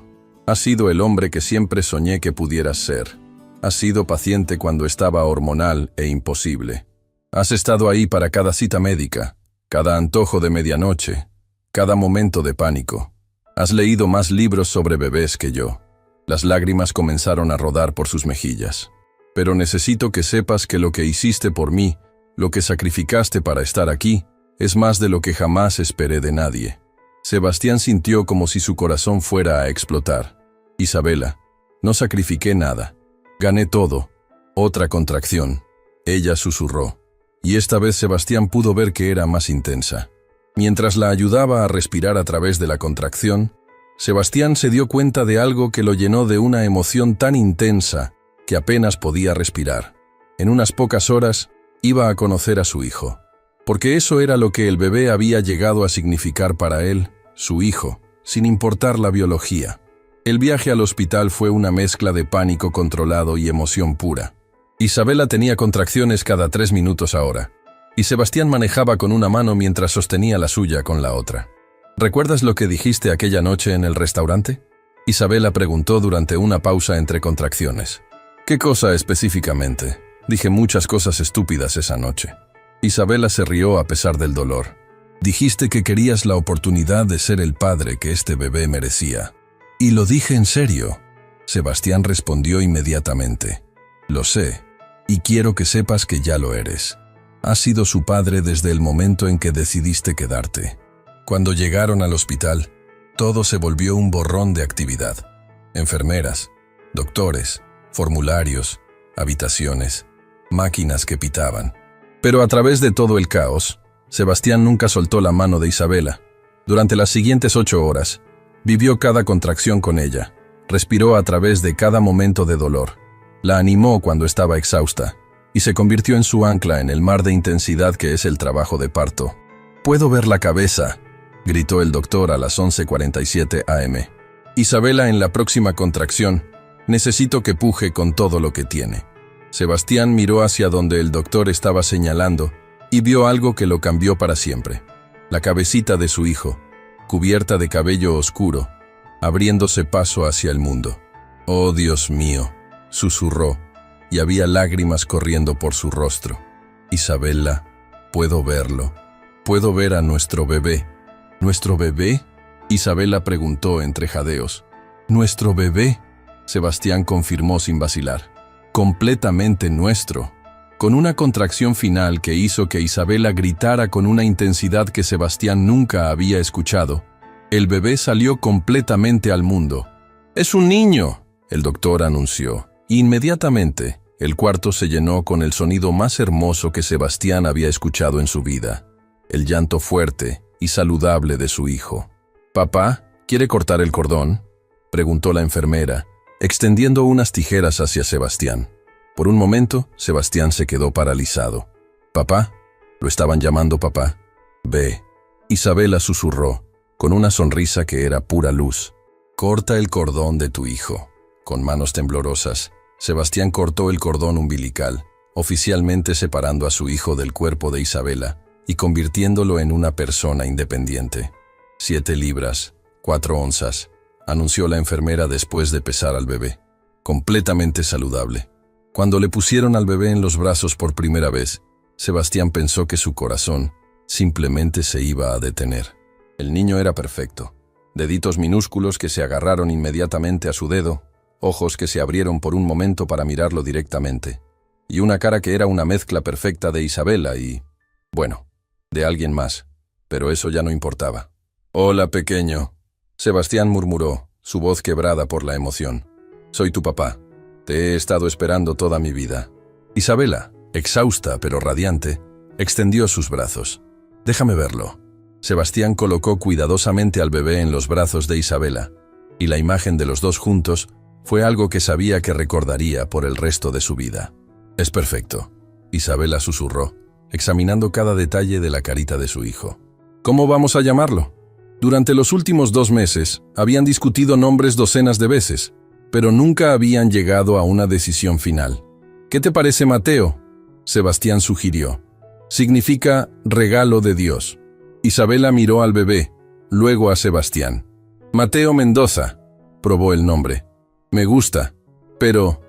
el hombre que siempre soñé que pudieras ser. Has sido paciente cuando estaba hormonal e imposible. Has estado ahí para cada cita médica, cada antojo de medianoche, cada momento de pánico. Has leído más libros sobre bebés que yo. Las lágrimas comenzaron a rodar por sus mejillas. Pero necesito que sepas que lo que hiciste por mí, lo que sacrificaste para estar aquí, es más de lo que jamás esperé de nadie. Sebastián sintió como si su corazón fuera a explotar. Isabela, no sacrifiqué nada. Gané todo. Otra contracción. Ella susurró. Y esta vez Sebastián pudo ver que era más intensa. Mientras la ayudaba a respirar a través de la contracción, Sebastián se dio cuenta de algo que lo llenó de una emoción tan intensa que apenas podía respirar. En unas pocas horas iba a conocer a su hijo, porque eso era lo que el bebé había llegado a significar para él, su hijo, sin importar la biología. El viaje al hospital fue una mezcla de pánico controlado y emoción pura. Isabela tenía contracciones cada 3 minutos ahora, y Sebastián manejaba con una mano mientras sostenía la suya con la otra. ¿Recuerdas lo que dijiste aquella noche en el restaurante? Isabela preguntó durante una pausa entre contracciones. ¿Qué cosa específicamente? Dije muchas cosas estúpidas esa noche. Isabela se rió a pesar del dolor. Dijiste que querías la oportunidad de ser el padre que este bebé merecía. Y lo dije en serio. Sebastián respondió inmediatamente. Lo sé, y quiero que sepas que ya lo eres. Has sido su padre desde el momento en que decidiste quedarte. Cuando llegaron al hospital, todo se volvió un borrón de actividad. Enfermeras, doctores, formularios, habitaciones, máquinas que pitaban. Pero a través de todo el caos, Sebastián nunca soltó la mano de Isabela. Durante las siguientes 8 horas, vivió cada contracción con ella, respiró a través de cada momento de dolor, la animó cuando estaba exhausta, y se convirtió en su ancla en el mar de intensidad que es el trabajo de parto. «Puedo ver la cabeza», gritó el doctor a las 11:47 am. «Isabela, en la próxima contracción, necesito que puje con todo lo que tiene». Sebastián miró hacia donde el doctor estaba señalando y vio algo que lo cambió para siempre. La cabecita de su hijo, cubierta de cabello oscuro, abriéndose paso hacia el mundo. «Oh, Dios mío», susurró, y había lágrimas corriendo por su rostro. «Isabela, puedo verlo. Puedo ver a nuestro bebé». «¿Nuestro bebé?», Isabela preguntó entre jadeos. «¿Nuestro bebé?», Sebastián confirmó sin vacilar. «Completamente nuestro», con una contracción final que hizo que Isabela gritara con una intensidad que Sebastián nunca había escuchado. El bebé salió completamente al mundo. «¡Es un niño!», el doctor anunció. Inmediatamente, el cuarto se llenó con el sonido más hermoso que Sebastián había escuchado en su vida, el llanto fuerte y saludable de su hijo. «¿Papá, quiere cortar el cordón?», preguntó la enfermera, extendiendo unas tijeras hacia Sebastián. Por un momento, Sebastián se quedó paralizado. «¿Papá?», lo estaban llamando papá. «Ve», Isabela susurró, con una sonrisa que era pura luz. «Corta el cordón de tu hijo». Con manos temblorosas, Sebastián cortó el cordón umbilical, oficialmente separando a su hijo del cuerpo de Isabela y convirtiéndolo en una persona independiente. 7 libras, 4 onzas, anunció la enfermera después de pesar al bebé. Completamente saludable. Cuando le pusieron al bebé en los brazos por primera vez, Sebastián pensó que su corazón simplemente se iba a detener. El niño era perfecto. Deditos minúsculos que se agarraron inmediatamente a su dedo, ojos que se abrieron por un momento para mirarlo directamente, y una cara que era una mezcla perfecta de Isabela y, bueno, de alguien más, pero eso ya no importaba. «Hola, pequeño», Sebastián murmuró, su voz quebrada por la emoción. «Soy tu papá. Te he estado esperando toda mi vida». Isabela, exhausta pero radiante, extendió sus brazos. «Déjame verlo». Sebastián colocó cuidadosamente al bebé en los brazos de Isabela, y la imagen de los dos juntos fue algo que sabía que recordaría por el resto de su vida. «Es perfecto», Isabela susurró, examinando cada detalle de la carita de su hijo. «¿Cómo vamos a llamarlo?» Durante los últimos 2 meses habían discutido nombres docenas de veces, pero nunca habían llegado a una decisión final. «¿Qué te parece Mateo?», Sebastián sugirió. «Significa regalo de Dios». Isabela miró al bebé, luego a Sebastián. «Mateo Mendoza», probó el nombre. «Me gusta. ¿Pero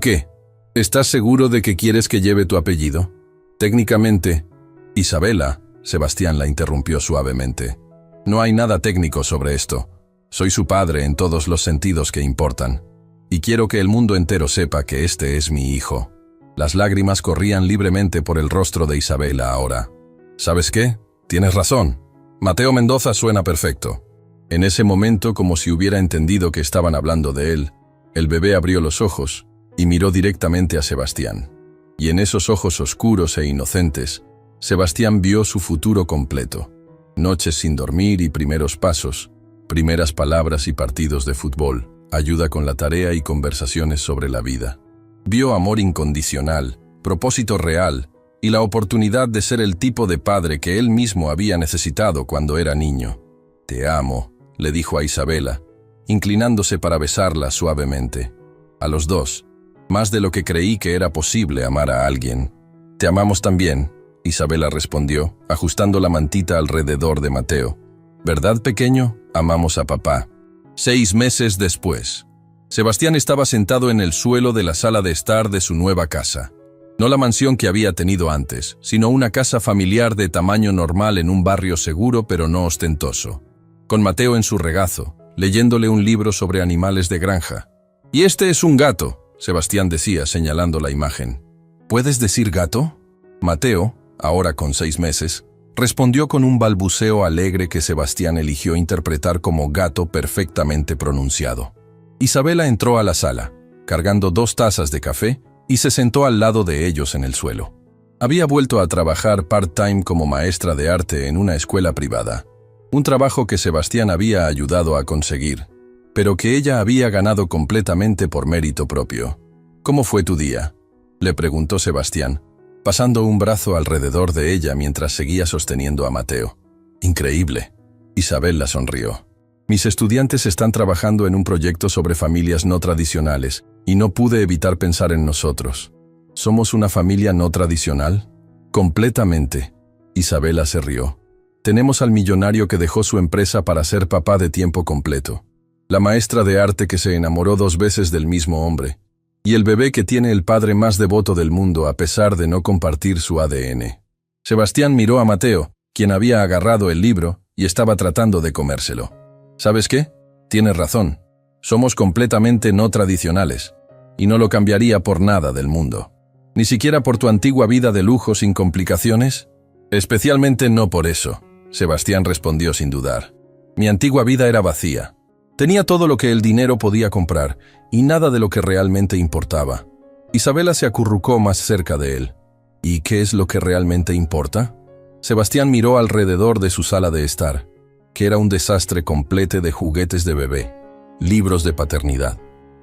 qué? ¿Estás seguro de que quieres que lleve tu apellido?» «Técnicamente». «Isabela», Sebastián la interrumpió suavemente. «No hay nada técnico sobre esto. Soy su padre en todos los sentidos que importan. Y quiero que el mundo entero sepa que este es mi hijo». Las lágrimas corrían libremente por el rostro de Isabela ahora. «¿Sabes qué? Tienes razón. Mateo Mendoza suena perfecto». En ese momento, como si hubiera entendido que estaban hablando de él, el bebé abrió los ojos y miró directamente a Sebastián. Y en esos ojos oscuros e inocentes, Sebastián vio su futuro completo. Noches sin dormir y primeros pasos, primeras palabras y partidos de fútbol, ayuda con la tarea y conversaciones sobre la vida. Vio amor incondicional, propósito real y la oportunidad de ser el tipo de padre que él mismo había necesitado cuando era niño. «Te amo», le dijo a Isabela, inclinándose para besarla suavemente. A los dos, más de lo que creí que era posible amar a alguien. «Te amamos también», Isabela respondió, ajustando la mantita alrededor de Mateo. «¿Verdad, pequeño? Amamos a papá». 6 meses después, Sebastián estaba sentado en el suelo de la sala de estar de su nueva casa. No la mansión que había tenido antes, sino una casa familiar de tamaño normal en un barrio seguro pero no ostentoso. Con Mateo en su regazo, leyéndole un libro sobre animales de granja. «Y este es un gato», Sebastián decía, señalando la imagen. «¿Puedes decir gato?» Mateo, ahora con 6 meses, respondió con un balbuceo alegre que Sebastián eligió interpretar como gato perfectamente pronunciado. Isabela entró a la sala, cargando 2 tazas de café, y se sentó al lado de ellos en el suelo. Había vuelto a trabajar part-time como maestra de arte en una escuela privada, un trabajo que Sebastián había ayudado a conseguir, pero que ella había ganado completamente por mérito propio. «¿Cómo fue tu día?», le preguntó Sebastián, pasando un brazo alrededor de ella mientras seguía sosteniendo a Mateo. «Increíble», Isabela sonrió. «Mis estudiantes están trabajando en un proyecto sobre familias no tradicionales, y no pude evitar pensar en nosotros. ¿Somos una familia no tradicional?» «Completamente», Isabela se rió. «Tenemos al millonario que dejó su empresa para ser papá de tiempo completo, la maestra de arte que se enamoró 2 veces del mismo hombre, y el bebé que tiene el padre más devoto del mundo a pesar de no compartir su ADN». Sebastián miró a Mateo, quien había agarrado el libro y estaba tratando de comérselo. «¿Sabes qué? Tienes razón. Somos completamente no tradicionales, y no lo cambiaría por nada del mundo. ¿Ni siquiera por tu antigua vida de lujo sin complicaciones?» «Especialmente no por eso», Sebastián respondió sin dudar. «Mi antigua vida era vacía. Tenía todo lo que el dinero podía comprar, y nada de lo que realmente importaba». Isabela se acurrucó más cerca de él. «¿Y qué es lo que realmente importa?» Sebastián miró alrededor de su sala de estar, que era un desastre completo de juguetes de bebé, libros de paternidad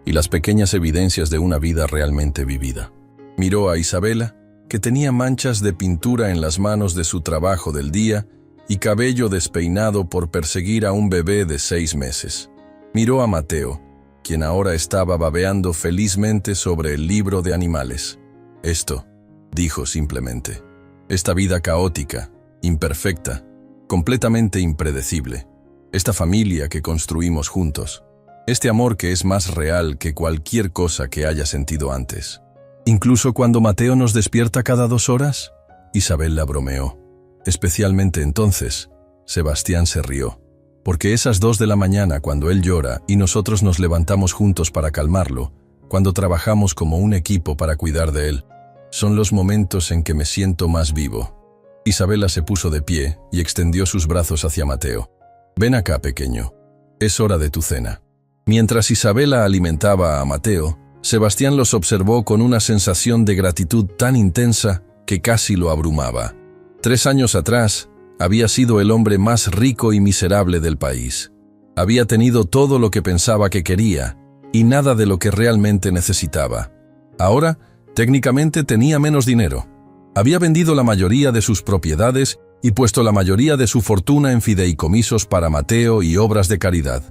y las pequeñas evidencias de una vida realmente vivida. Miró a Isabela, que tenía manchas de pintura en las manos de su trabajo del día y cabello despeinado por perseguir a un bebé de 6 meses. Miró a Mateo, quien ahora estaba babeando felizmente sobre el libro de animales. «Esto», dijo simplemente, «esta vida caótica, imperfecta, completamente impredecible, esta familia que construimos juntos, este amor que es más real que cualquier cosa que haya sentido antes. Incluso cuando Mateo nos despierta cada 2 horas, Isabel la bromeó. Especialmente entonces, Sebastián se rió. Porque esas 2 de la mañana cuando él llora y nosotros nos levantamos juntos para calmarlo, cuando trabajamos como un equipo para cuidar de él, son los momentos en que me siento más vivo. Isabela se puso de pie y extendió sus brazos hacia Mateo. Ven acá, pequeño. Es hora de tu cena. Mientras Isabela alimentaba a Mateo, Sebastián los observó con una sensación de gratitud tan intensa que casi lo abrumaba. 3 años atrás, había sido el hombre más rico y miserable del país. Había tenido todo lo que pensaba que quería y nada de lo que realmente necesitaba. Ahora, técnicamente tenía menos dinero. Había vendido la mayoría de sus propiedades y puesto la mayoría de su fortuna en fideicomisos para Mateo y obras de caridad.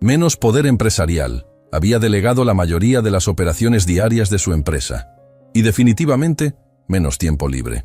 Menos poder empresarial. Había delegado la mayoría de las operaciones diarias de su empresa. Y definitivamente, menos tiempo libre.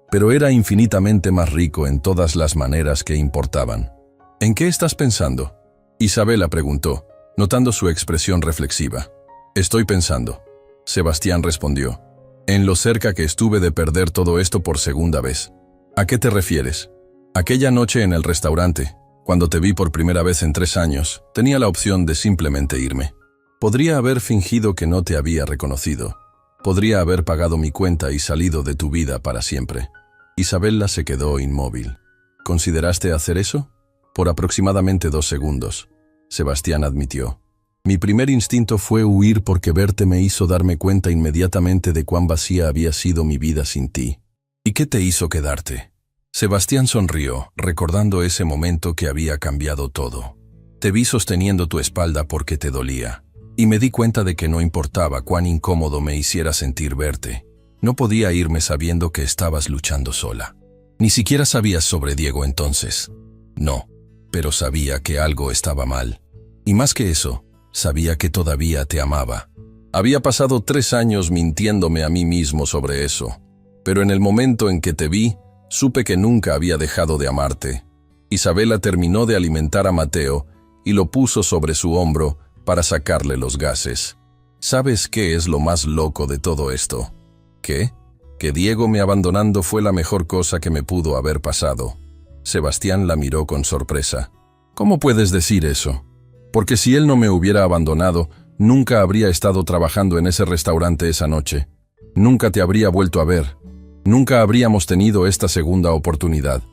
Pero era infinitamente más rico en todas las maneras que importaban. ¿En qué estás pensando?, Isabela preguntó, notando su expresión reflexiva. Estoy pensando, Sebastián respondió, en lo cerca que estuve de perder todo esto por segunda vez. ¿A qué te refieres? Aquella noche en el restaurante, cuando te vi por primera vez en 3 años, tenía la opción de simplemente irme. Podría haber fingido que no te había reconocido. Podría haber pagado mi cuenta y salido de tu vida para siempre. Isabela se quedó inmóvil. ¿Consideraste hacer eso? Por aproximadamente 2 segundos. Sebastián admitió. Mi primer instinto fue huir porque verte me hizo darme cuenta inmediatamente de cuán vacía había sido mi vida sin ti. ¿Y qué te hizo quedarte? Sebastián sonrió, recordando ese momento que había cambiado todo. Te vi sosteniendo tu espalda porque te dolía, y me di cuenta de que no importaba cuán incómodo me hiciera sentir verte. No podía irme sabiendo que estabas luchando sola. Ni siquiera sabías sobre Diego entonces. No, pero sabía que algo estaba mal. Y más que eso, sabía que todavía te amaba. Había pasado 3 años mintiéndome a mí mismo sobre eso. Pero en el momento en que te vi, supe que nunca había dejado de amarte. Isabela terminó de alimentar a Mateo y lo puso sobre su hombro para sacarle los gases. ¿Sabes qué es lo más loco de todo esto? ¿Qué? Que Diego me abandonando fue la mejor cosa que me pudo haber pasado. Sebastián la miró con sorpresa. ¿Cómo puedes decir eso? Porque si él no me hubiera abandonado, nunca habría estado trabajando en ese restaurante esa noche. Nunca te habría vuelto a ver. Nunca habríamos tenido esta segunda oportunidad.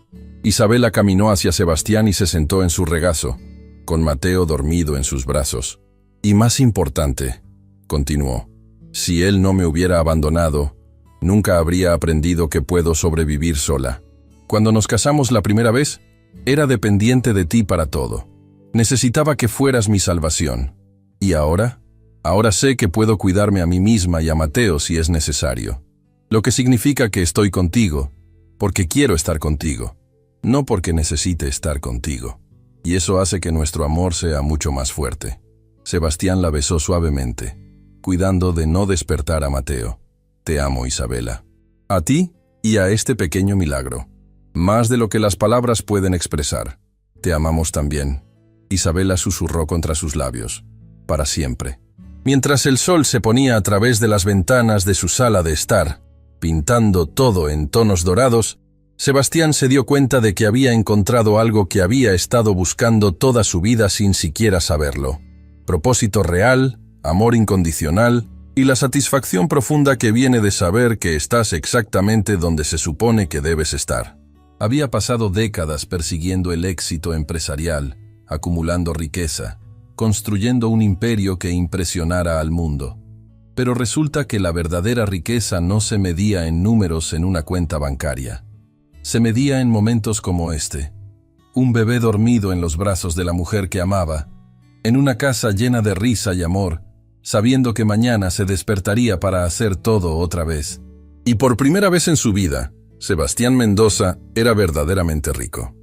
Isabela caminó hacia Sebastián y se sentó en su regazo, con Mateo dormido en sus brazos. Y más importante, continuó, si él no me hubiera abandonado, nunca habría aprendido que puedo sobrevivir sola. Cuando nos casamos la primera vez, era dependiente de ti para todo. Necesitaba que fueras mi salvación. ¿Y ahora? Ahora sé que puedo cuidarme a mí misma y a Mateo si es necesario. Lo que significa que estoy contigo, porque quiero estar contigo, no porque necesite estar contigo. Y eso hace que nuestro amor sea mucho más fuerte. Sebastián la besó suavemente, cuidando de no despertar a Mateo. Te amo, Isabela. A ti y a este pequeño milagro. Más de lo que las palabras pueden expresar. Te amamos también. Isabela susurró contra sus labios. Para siempre. Mientras el sol se ponía a través de las ventanas de su sala de estar, pintando todo en tonos dorados, Sebastián se dio cuenta de que había encontrado algo que había estado buscando toda su vida sin siquiera saberlo. Propósito real, amor incondicional y la satisfacción profunda que viene de saber que estás exactamente donde se supone que debes estar. Había pasado décadas persiguiendo el éxito empresarial, acumulando riqueza, construyendo un imperio que impresionara al mundo. Pero resulta que la verdadera riqueza no se medía en números en una cuenta bancaria. Se medía en momentos como este. Un bebé dormido en los brazos de la mujer que amaba, en una casa llena de risa y amor, sabiendo que mañana se despertaría para hacer todo otra vez. Y por primera vez en su vida, Sebastián Mendoza era verdaderamente rico.